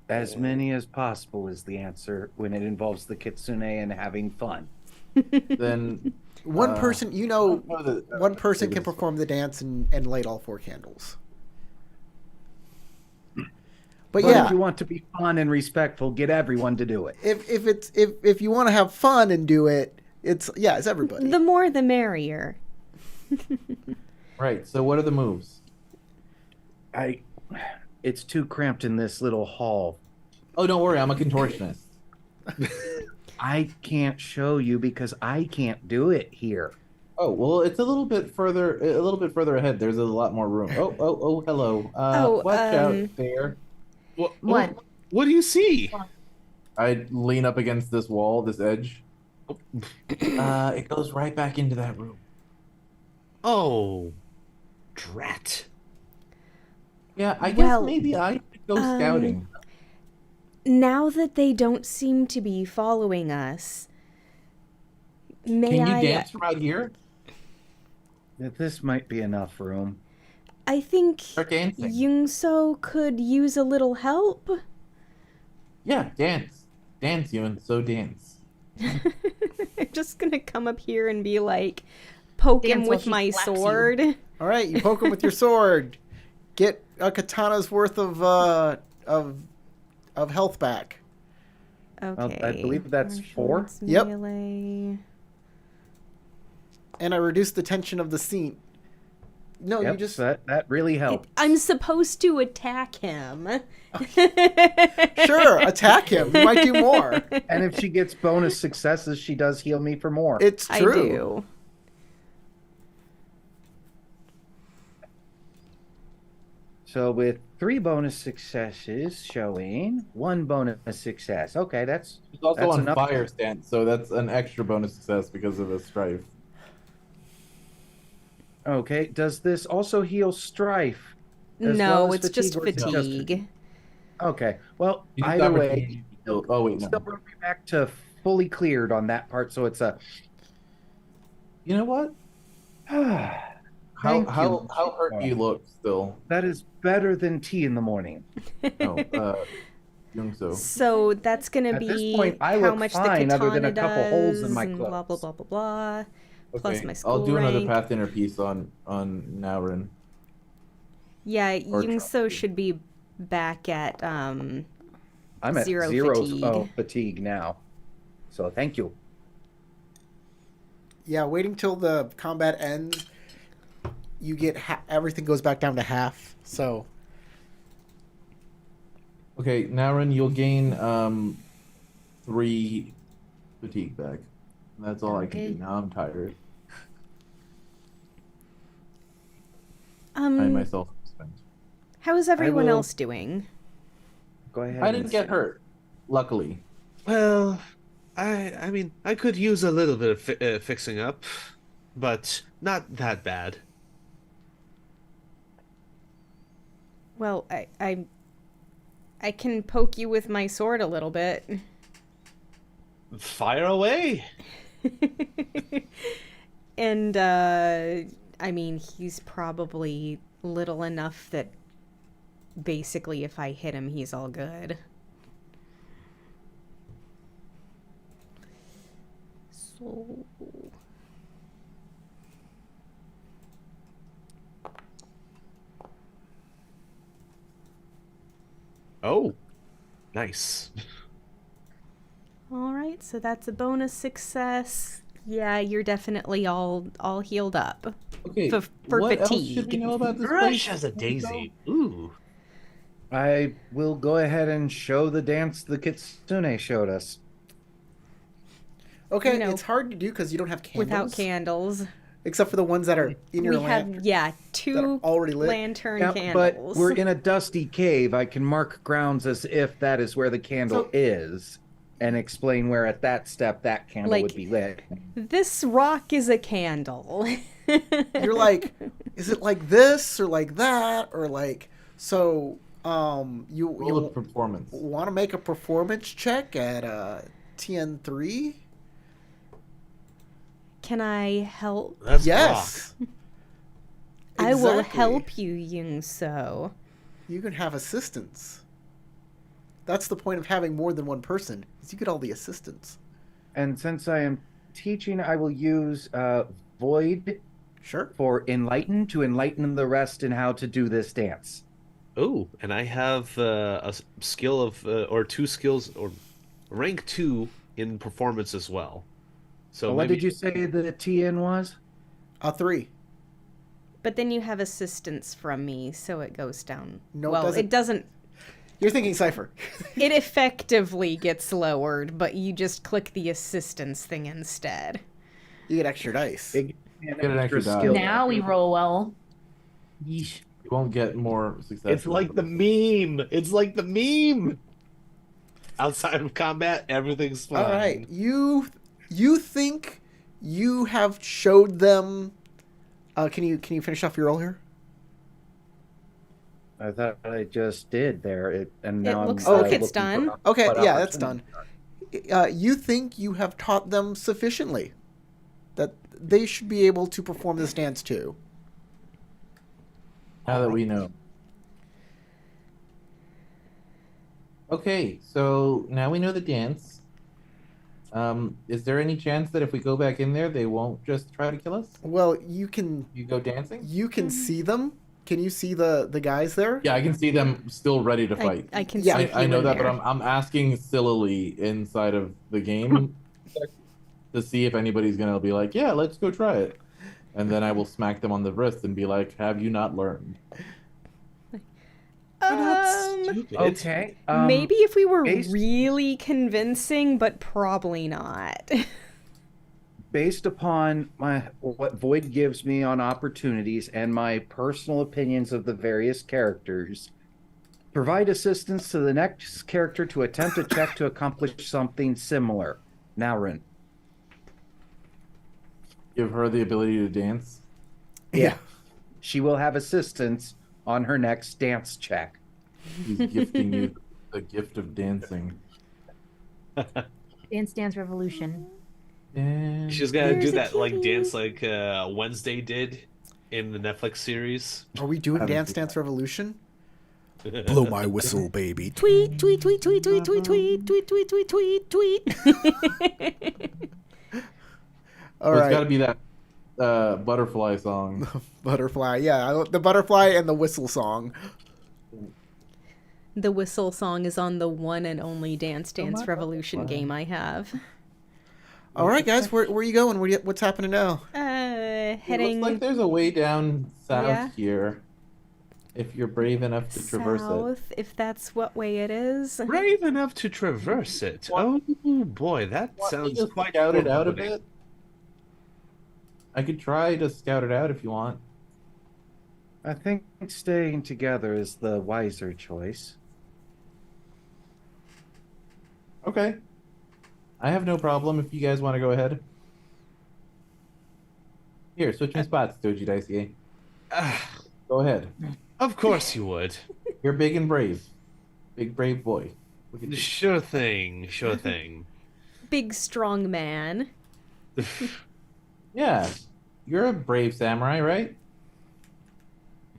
As many as possible is the answer when it involves the kitsune and having fun. Then One Uh, person, I don't know one person maybe can this- perform the dance and light all 4 candles. But But yeah, if you want to be fun and respectful, get everyone to do it. if you want to have fun and do it, it's everybody. The more the merrier. Right. So what are the moves? It's too cramped in this little hall. Oh, don't worry, I'm a contortionist. I can't show you because I can't do it here. Oh well, it's a little bit further ahead. There's a lot more room. Oh, hello. Watch out there. What? What do you see? I lean up against this wall, this edge. It goes right back into that room. Oh, drat. Yeah, I Well, guess maybe I should go scouting. Now that they don't seem to be following us, may Can you I? dance from out here? This might be enough room. I think Start dancing. Yungso could use a little help. Yeah, dance. Dance, Ewan. So dance. I'm just gonna come up here and be like, poke Dance him while with she my slaps you. sword. All right, you poke him with your sword. Get a katana's worth of health back. Okay. I believe that's 4. Martial Yep. melee. And I reduce the tension of the scene. No, Yep, you just that really helped. I'm supposed to attack him. sure attack him. You might do more. And if she gets bonus successes, she does heal me for more. It's I true. do. So with 3 bonus successes showing 1 bonus success. Okay, that's She's also That's on enough. fire stance, so that's an extra bonus success because of a strife. okay. Does this also heal strife? as No, well as it's just fatigue, or is it just fatigue. Okay. Well, You just either got way, opportunity to heal- Oh wait, no. still brought me back to fully cleared on that part. So it's a You know what? Thank How you. hurt do you look still? that is better than tea in the morning. No, Youngso. So that's gonna At this be point, I how look much the fine katana other than a couple holes in does, my and blah blah clothes. blah blah blah. Plus Okay, my school I'll do another rank. path inner piece on Naurin. Yeah, Or Yungso trophy. should be back at I'm at Zero 0 fatigue. fatigue now. So thank you. Yeah, waiting till the combat ends. You get everything goes back down to half. So Okay, Naurin, you'll gain 3 fatigue back. That's all I can Okay. do. Now I'm tired. I um. myself spent. How is everyone will- else doing? Go ahead. I and didn't get hurt, luckily. Well, I mean, I could use a little bit of fixing up, but not that bad. Well, I can poke you with my sword a little bit. Fire away. And I mean, he's probably little enough that basically if I hit him, he's all good. So Oh, nice. all right, so that's a bonus success. Yeah, you're definitely all healed up. Okay, For what else fatigue. should we know about this Rush place? as a daisy. Ooh. I will go ahead and show the dance the kitsune showed us. okay, You know, it's hard to do because you don't have candles. Without candles. except for the ones that are in your We lamp. have, yeah, that are two already lit. lantern Yeah, candles. but we're in a dusty cave. I can mark grounds as if that is where the candle So- is. and explain where at that step that candle Like- would be lit. This rock is a candle. You're like, is it like this or like that or like so? You Roll of performance. want to make a performance check at TN3? Can I help? That's Yes. I will Exactly. help you, Yung So. You can have assistance. That's the point of having more than one person, is you get all the assistance. And since I am teaching, I will use Void Sure. for Enlighten to enlighten the rest in how to do this dance. Oh, and I have skill of or 2 skills or rank 2 in performance as well. So What maybe did you say the TN was? 3. But then you have assistance from me, so it goes down. No, it well, doesn't. it doesn't. You're thinking Cypher. It effectively gets lowered, but you just click the assistance thing instead. You get extra dice. Big Get an extra die. Now we roll well. You won't get more success. it's like the meme. It's like the meme. Outside of combat, everything's fine. All right. You think you have showed them can you finish off your roll here? I thought I just did there. And now I'm, looks like it's looking done. for Okay, what yeah, that's done. opportunity. You think you have taught them sufficiently that they should be able to perform this dance too. Now that we know. Okay, so now we know the dance. Is there any chance that if we go back in there, they won't just try to kill us? Well, you can dancing? see them. Can you see the guys there? Yeah, I can see them still ready to fight. I can Yeah, see I you know in that, there. but I'm asking sillily inside of the game to see if anybody's gonna be like, yeah, let's go try it, and then I will smack them on the wrist and be like, have you not learned? Stupid. Okay. Maybe if we were based- really convincing, but probably not. Based upon what Void gives me on opportunities and my personal opinions of the various characters, provide assistance to the next character to attempt a check to accomplish something similar. Naurin. Give her the ability to dance. Yeah. She will have assistance on her next dance check. He's gifting you the gift of dancing. Dance Dance Revolution. And She's gotta There's do a that like kitty. dance like Wednesday did in the Netflix series. Are we doing Haven't Dance seen Dance Revolution? Blow my whistle, baby. Tweet, tweet, tweet, tweet, tweet, tweet, tweet, tweet, tweet, tweet, tweet, tweet. All It's right. got to be that butterfly song. Butterfly. Yeah, the butterfly and the whistle song. The whistle song is on the one and only Dance Dance Revolution game I have. All right, guys, where are you going? What's happening now? It Heading looks like there's a way down south Yeah. here. If you're brave enough to traverse it. south, if that's what way it is. Brave enough to traverse it. Oh boy, that Want me sounds to quite scout it out a foreboding. bit. I could try to scout it out if you want. I think staying together is the wiser choice. Okay. I have no problem if you guys want to go ahead. Here, switch my spots, Doji Daisuke. Ah, Go ahead. of course you would. You're big and brave. Big brave boy. Look at you. Sure thing, sure thing. Big strong man. Yeah. You're a brave samurai, right?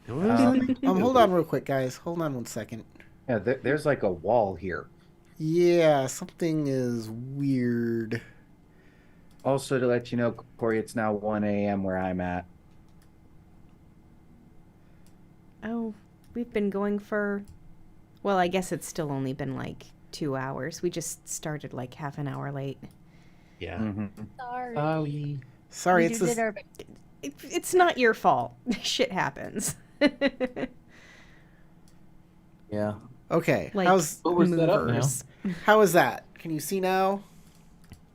Hold on real quick, guys. Hold on 1 second. Yeah, there's like a wall here. Yeah, something is weird. Also, to let you know, Corey, it's now 1 a.m. where I'm at. Oh, we've been going for. Well, I guess it's still only been like 2 hours. We just started like half an hour late. Yeah. Mhm. Sorry. Sorry, We it's just this. did our- It's not your fault. Shit happens. Yeah. Okay, Like But we're set up now. movers. how is that? Can you see now?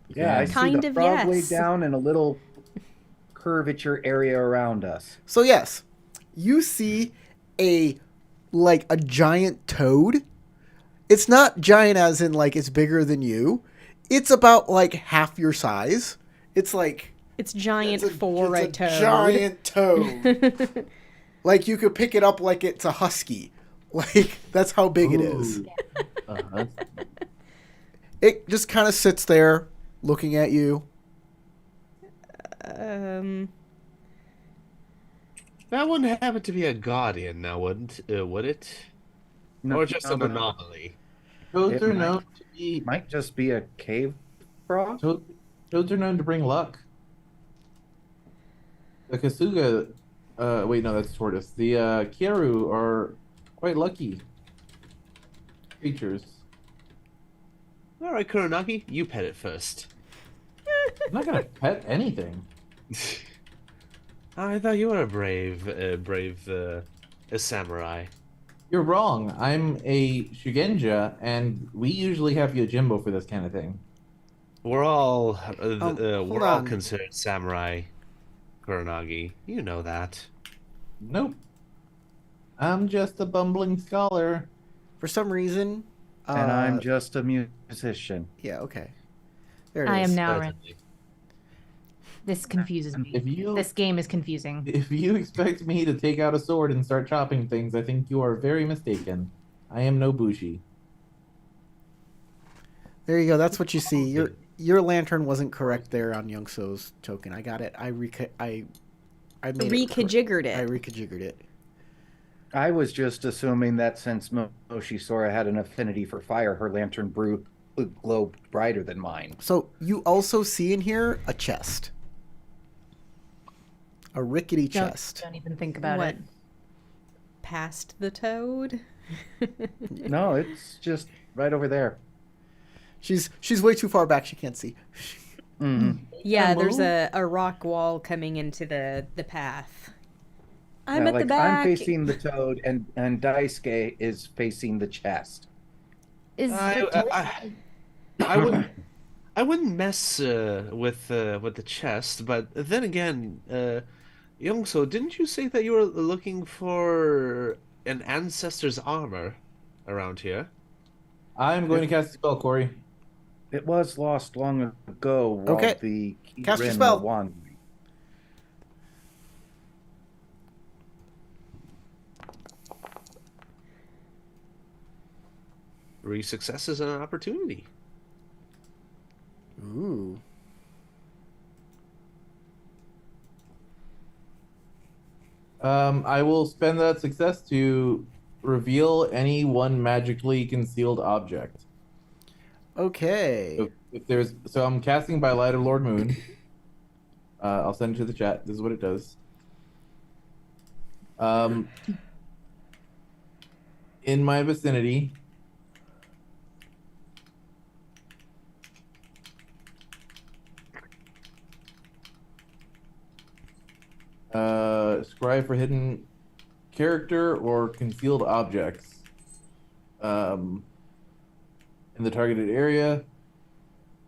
Yeah, I see Kind the of, frog way yes. down and a little curvature area around us. So yes, you see a giant toad. It's not giant as in like it's bigger than you. It's about like half your size. It's like It's giant it's for a it's toad. giant toad. Like you could pick it up like it's a husky. Like that's how big it is. Ooh. Uh-huh. It just kind of sits there looking at you. Um, That wouldn't happen to be a guardian now, would it? No, Or just no, an but anomaly? Toads It are might- known to be it might just be a cave frog. toads are known to bring luck. The Kasuga, wait, no, that's tortoise. The Kyaru are quite lucky creatures. All right, Kuronagi, you pet it first. I'm not gonna pet anything. I thought you were a brave a samurai. You're wrong. I'm a Shugenja, and we usually have Yojimbo for this kind of thing. We're all hold we're all on. considered samurai, Kuronagi. You know that. Nope. I'm just a bumbling scholar. For some reason. And I'm just a musician. Yeah, okay. There it is. I am now. Certainly. This confuses me. If you This game is confusing. if you expect me to take out a sword and start chopping things, I think you are very mistaken. I am no bushi. There you go. That's what you see. Your lantern wasn't correct there on Youngso's token. I got it. I made it. Rekajiggered I it. rekajiggered it. I was just assuming that since Moshi Sora had an affinity for fire, her lantern would glow brighter than mine. So you also see in here a chest. A rickety chest. Don't even think about What? it. Past the toad? No, it's just right over there. She's way too far back. She can't see. Mm-hmm. Yeah, Hello? there's a rock wall coming into the path. I'm Yeah, at the like, back. I'm facing the toad, and Daisuke is facing the chest. Is I wouldn't mess with the chest, but then again, Youngso, didn't you say that you were looking for an ancestor's armor around here? I'm going to cast a spell, Corey. It was lost long ago while Okay. the Cast your Kirin spell. were wandering. Three successes and an opportunity. Ooh. I will spend that success to reveal any one magically concealed object. Okay. So I'm casting by light of Lord Moon. I'll send it to the chat. This is what it does. In my vicinity, scry for hidden character or concealed objects in the targeted area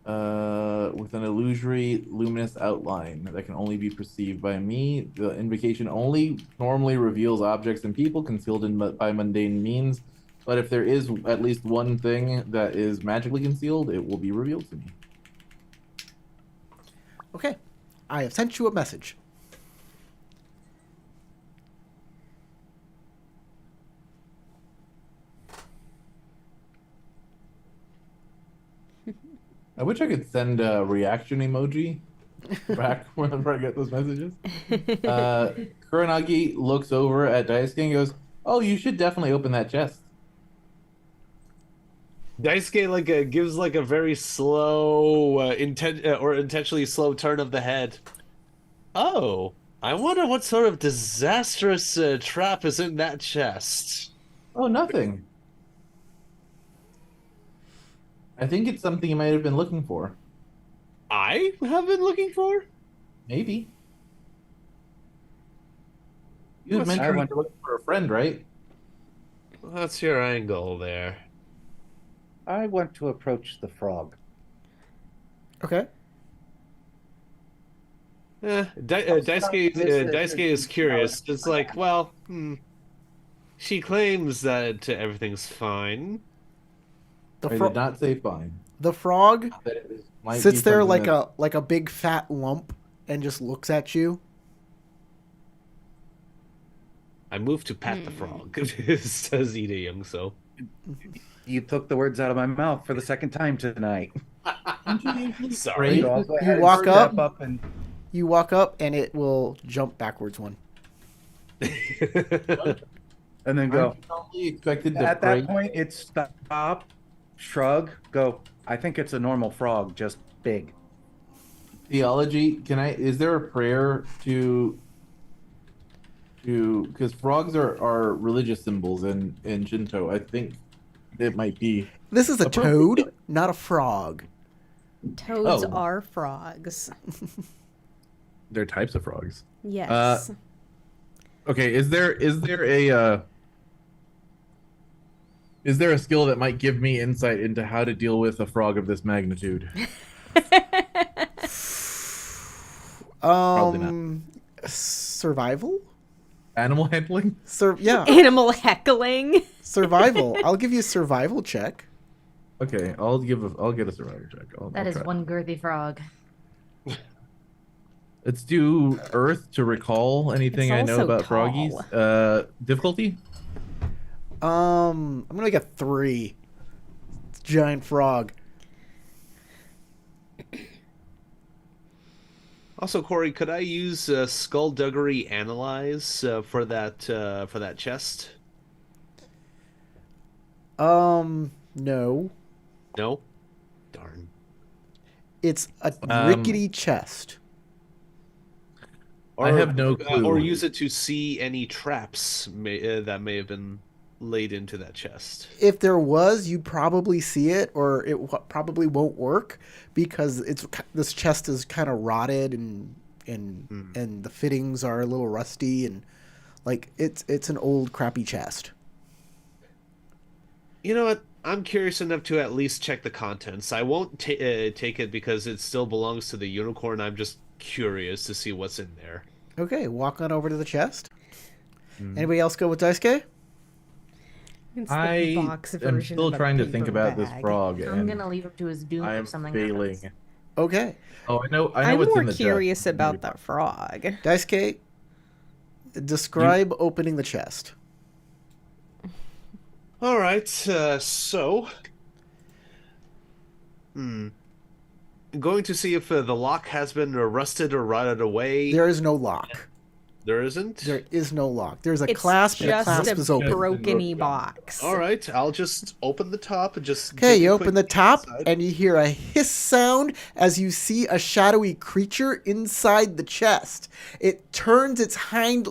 with an illusory luminous outline that can only be perceived by me. The invocation only normally reveals objects and people concealed by mundane means, but if there is at least one thing that is magically concealed, it will be revealed to me. Okay. I have sent you a message. I wish I could send a reaction emoji back whenever I get those messages. Kuronagi looks over at Daisuke and goes, "Oh, you should definitely open that chest." Daisuke gives a very slow, intentionally slow turn of the head. Oh, I wonder what sort of disastrous trap is in that chest. Oh, nothing. I think it's something you might have been looking for. I have been looking for? Maybe. You had What's- mentioned you were looking for a friend, right? What's your angle there? I want to approach the frog. Okay. Daisuke is curious. It's like, well, she claims that everything's fine. The I fro- did not say fine. The frog That it might sits be there something like a big fat lump and just looks at you. I move to pat the frog, says Ida Young. So You took the words out of my mouth for the second time tonight. sorry. So I'll go You ahead and walk step up. and You walk up and it will jump backwards one. and then go. I'm only expected to At pray. that point, it's stop, shrug, go. I think it's a normal frog, just big. Theology, is there a prayer to because frogs are religious symbols in Shinto. I think it might be. This is a appropriate. toad, not a frog. Toads Oh. are frogs. They're types of frogs. Yes. Okay, is there a skill that might give me insight into how to deal with a frog of this magnitude? Probably not. Survival? Animal handling? Yeah, Animal heckling. survival. I'll give you a survival check. Okay, I'll get a survival check. That I'll is try. one girthy frog. Let's do Earth to recall anything It's I know also about froggies. Difficulty? I'm gonna get 3. It's a giant frog. Also, Corey, could I use Skullduggery Analyze for that chest? No. No. Darn. It's a rickety chest. I have no clue. Or use it to see any traps that may have been laid into that chest. If there was, you'd probably see it, or it probably won't work because this chest is kind of rotted and the fittings are a little rusty and like it's an old crappy chest. You know what? I'm curious enough to at least check the contents. I won't take it because it still belongs to the unicorn. I'm just curious to see what's in there. Okay, walk on over to the chest. Anybody else go with Daisuke? It's the I box am version still of a trying to think paper about this bag. frog, I'm and gonna leave him to his doom I if am something failing. happens. Okay, Oh, I know I'm what's more in the chest. curious about the frog. Daisuke, describe opening the chest. All right, going to see if the lock has been rusted or rotted away. There is no lock. There isn't? There is no lock. There's a It's clasp, and the just clasp is a open. brokeny box. All right, I'll just open the top and just... Okay, take you a open quick the peek top, inside. and you hear a hiss sound as you see a shadowy creature inside the chest. It turns its hind...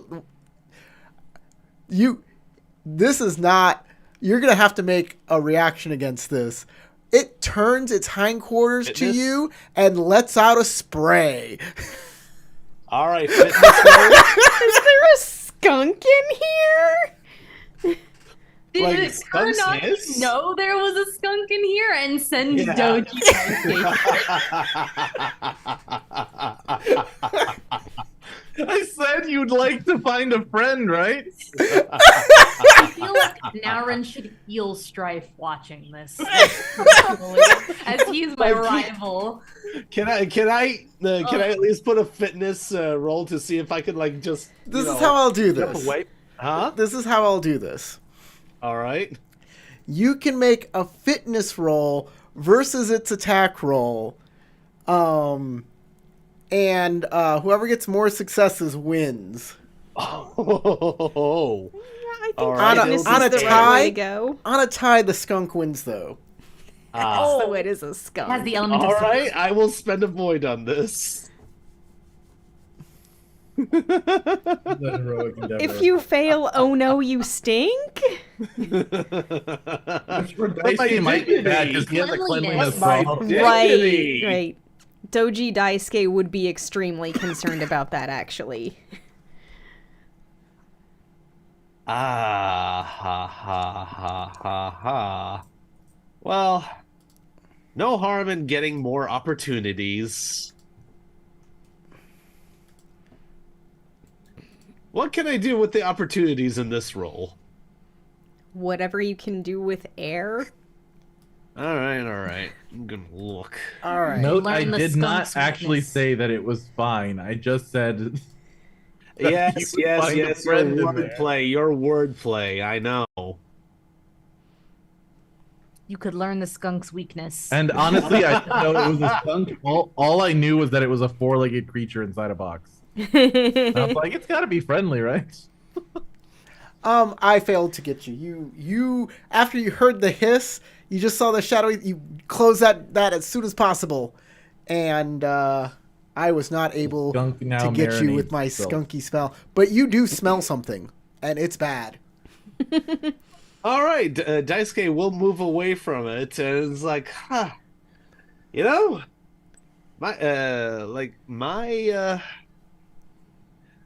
This is not... You're going to have to make a reaction against this. It turns its hindquarters to Fitness? you and lets out a spray. All right, fitness roll. Is there a skunk in here? Did Like, Kuronagi skunks hiss? know there was a skunk in here and send Yeah. Doji I said you'd like to find a friend, right? I feel like Naurin should feel strife watching this, as he's my rival. Can I at least put a fitness roll to see if I could like just This is how I'll do jump this. away? Huh? This is how I'll do this. All right. You can make a fitness roll versus its attack roll. And whoever gets more successes wins. Oh. I think All right, fitness is on a the tie- right way to go. On a tie, the skunk wins, though. So it is a skunk. Has the element All of right, I will spend a void on this. If you fail, oh no, you stink? Daisuke might be bad because he has a cleanliness Cleanliness. problem. Dignity. Right. Doji Daisuke would be extremely concerned about that, actually. Ah, ha, ha, ha, ha, ha. Well, no harm in getting more opportunities. What can I do with the opportunities in this role? Whatever you can do with air. All right, all right. I'm gonna look. All right. Note, I Learn the did not skunk's actually weakness. say that it was fine. I just said that you Yes, would yes, find a yes. Your friend in there. wordplay. Your wordplay. I know. You could learn the skunk's weakness. And honestly, I didn't know it was a skunk. All I knew was that it was a four-legged creature inside a box. And I was like, it's got to be friendly, right? I failed to get you. You after you heard the hiss, you just saw the shadowy. You closed that as soon as possible, and I was not able Skunk now to get you with marinates my itself. skunky smell. But you do smell something, and it's bad. All right, Daisuke will move away from it, and it's like, huh, you know,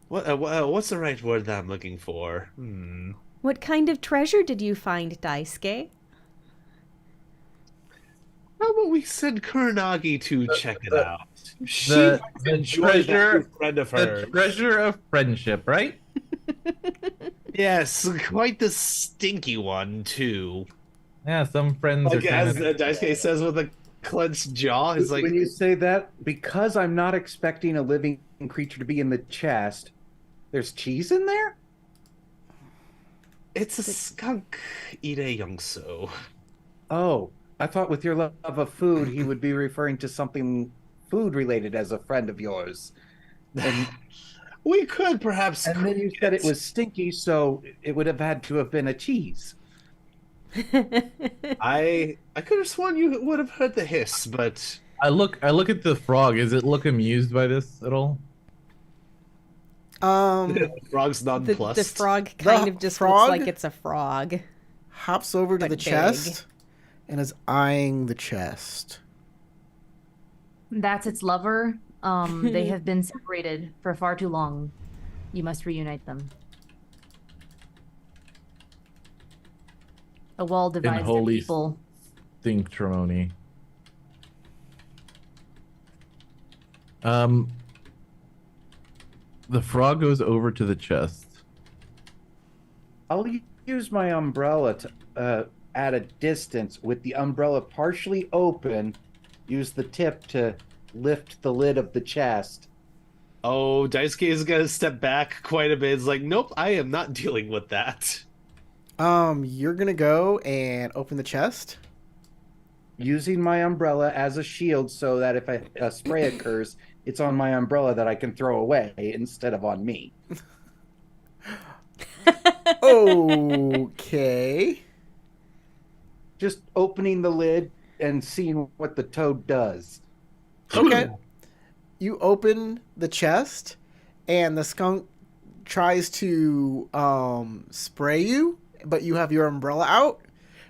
what's the right word that I'm looking for? What kind of treasure did you find, Daisuke? How about we send Kuranagi to check it out? She The, might the enjoy that treasure, new friend of the hers. treasure of friendship, right? Yes, quite the stinky one too. Yeah, some friends are Like kind as of. Daisuke says with a clenched jaw, it's like When you say that, because I'm not expecting a living creature to be in the chest, there's cheese in there? it's a skunk ire youngso. Oh, I thought with your love of food, he would be referring to something food related as a friend of yours. And, We could perhaps. and then you said it was stinky, so it would have had to have been a cheese. I could have sworn you would have heard the hiss, but I look at the frog. Is it look amused by this at all? frog's The nonplussed. frog kind The of just frog? looks like it's a frog. Hops over to But the big. chest and is eyeing the chest. That's its lover. They have been separated for far too long. You must reunite them. A wall divides their holy people. Think Tremoni. The frog goes over to the chest. I'll use my umbrella to, at a distance with the umbrella partially open, use the tip to lift the lid of the chest. Oh, Daisuke is gonna step back quite a bit. It's like, nope, I am not dealing with that. You're gonna go and open the chest. Using my umbrella as a shield so that if a spray occurs, it's on my umbrella that I can throw away instead of on me. Okay. Just opening the lid and seeing what the toad does. Okay. You open the chest, and the skunk tries to spray you, but you have your umbrella out.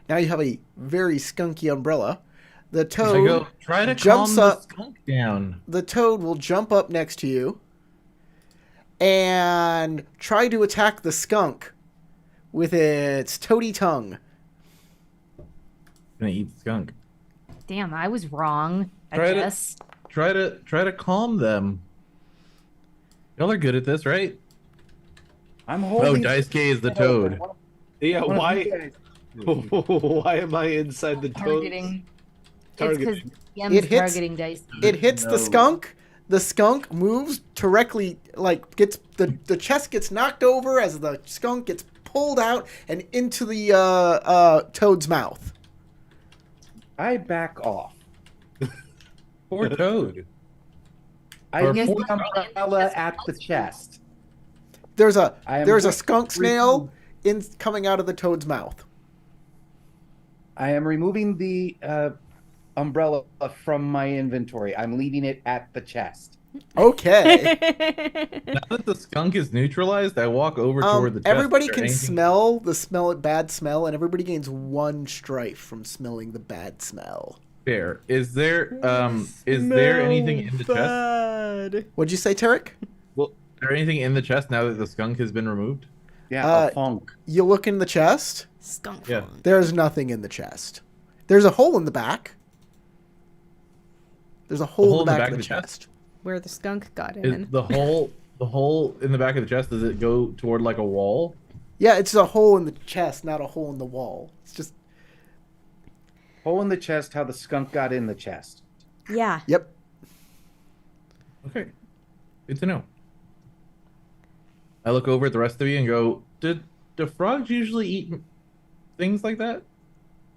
Now you have a very skunky umbrella. The I toad go try to calm jumps the up. skunk down. The toad will jump up next to you and try to attack the skunk with its toady tongue. Gonna eat the skunk. Damn, I was wrong. I Try to- guess. Try to calm them. Y'all are good at this, right? I'm Oh, holding. Daisuke is the toad. Yeah, One of why? you guys- Why am I inside the Targeting. Targeting. It's because It Yem's hits- targeting dice. It hits No. the skunk. The skunk moves directly, like gets the chest gets knocked over as the skunk gets pulled out and into the toad's mouth. I back off. Poor toad. I Or use poor- the umbrella at the chest. There's a I am there's a re- skunk snail in coming out of the toad's mouth. I am removing the umbrella from my inventory. I'm leaving it at the chest. Okay. Now that the skunk is neutralized, I walk over toward the chest. Everybody Is there can anything- smell the bad smell, and everybody gains 1 strife from smelling the bad smell. Fair. Is there anything in the chest? What'd you say, Tarek? Is there anything in the chest now that the skunk has been removed? Yeah, a funk. You look in the chest. Skunk Yeah. funk. There's nothing in the chest. There's a hole in the back. There's a hole in the back of the chest. Where the skunk got Is in. the hole in the back of the chest, does it go toward like a wall? Yeah, it's a hole in the chest, not a hole in the wall. It's just hole in the chest, how the skunk got in the chest. Yeah. Yep. Okay. Good to know. I look over at the rest of you and go, do frogs usually eat things like that?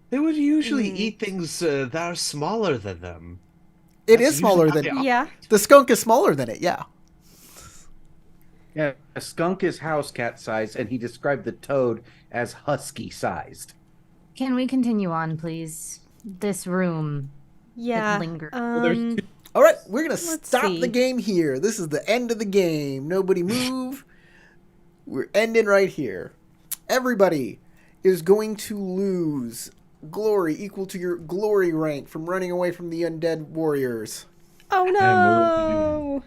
They would usually eat things that are smaller than them. It That's is usually smaller how than they Yeah. operate. the skunk is smaller than it. Yeah. Yeah, a skunk is house cat sized, and he described the toad as husky sized. Can we continue on, please? This room. Yeah. lingered. Well, there's two. All right, we're gonna Let's stop see. the game here. This is the end of the game. Nobody move. We're ending right here. Everybody is going to lose glory equal to your glory rank from running away from the undead warriors. Oh willing to no.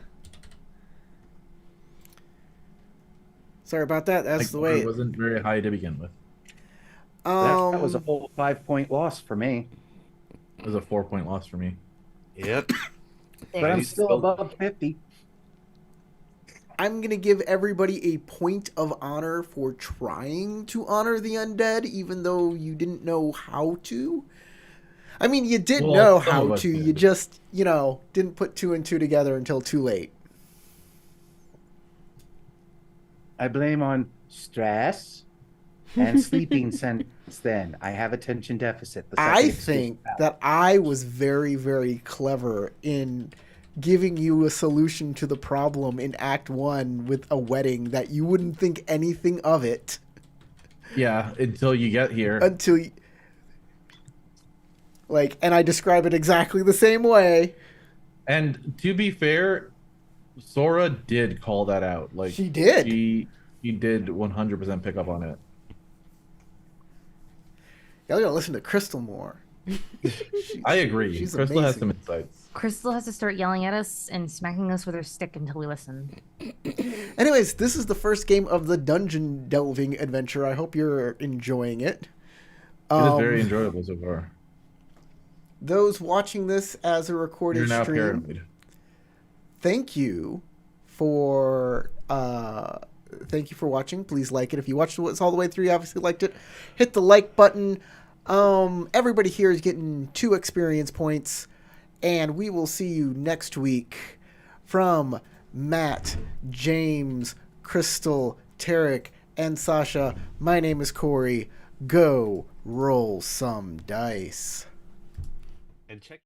Sorry about that. That's the way. It wasn't very high to begin with. That was a whole 5-point loss for me. It was a 4-point loss for me. Yep. But I'm He's still still- above 50. I'm gonna give everybody a point of honor for trying to honor the undead, even though you didn't know how to. I mean, you did Well, know some how of us to. You did. just, didn't put two and two together until too late. I blame on stress and sleeping since then. I have attention deficit. The second I excuse think out. that I was very, very clever in giving you a solution to the problem in Act 1 with a wedding that you wouldn't think anything of it Yeah, until you get here. until you, and I describe it exactly the same way. And to be fair, Sora did call that out. Like She did. She did 100% pick up on it. Y'all gotta listen to Crystal more. I agree. she's Crystal has amazing. some insights. Crystal has to start yelling at us and smacking us with her stick until we listen. Anyways, this is the first game of the dungeon delving adventure. I hope you're enjoying it. It is very enjoyable so far. Those watching this as a You're recorded now stream, paranoid. thank you for watching. Please like it. If you watched it all the way through, you obviously liked it. Hit the like button. Everybody here is getting 2 experience points, and we will see you next week. From Matt, James, Crystal, Tarek, and Sasha, my name is Corey. Go roll some dice. And check.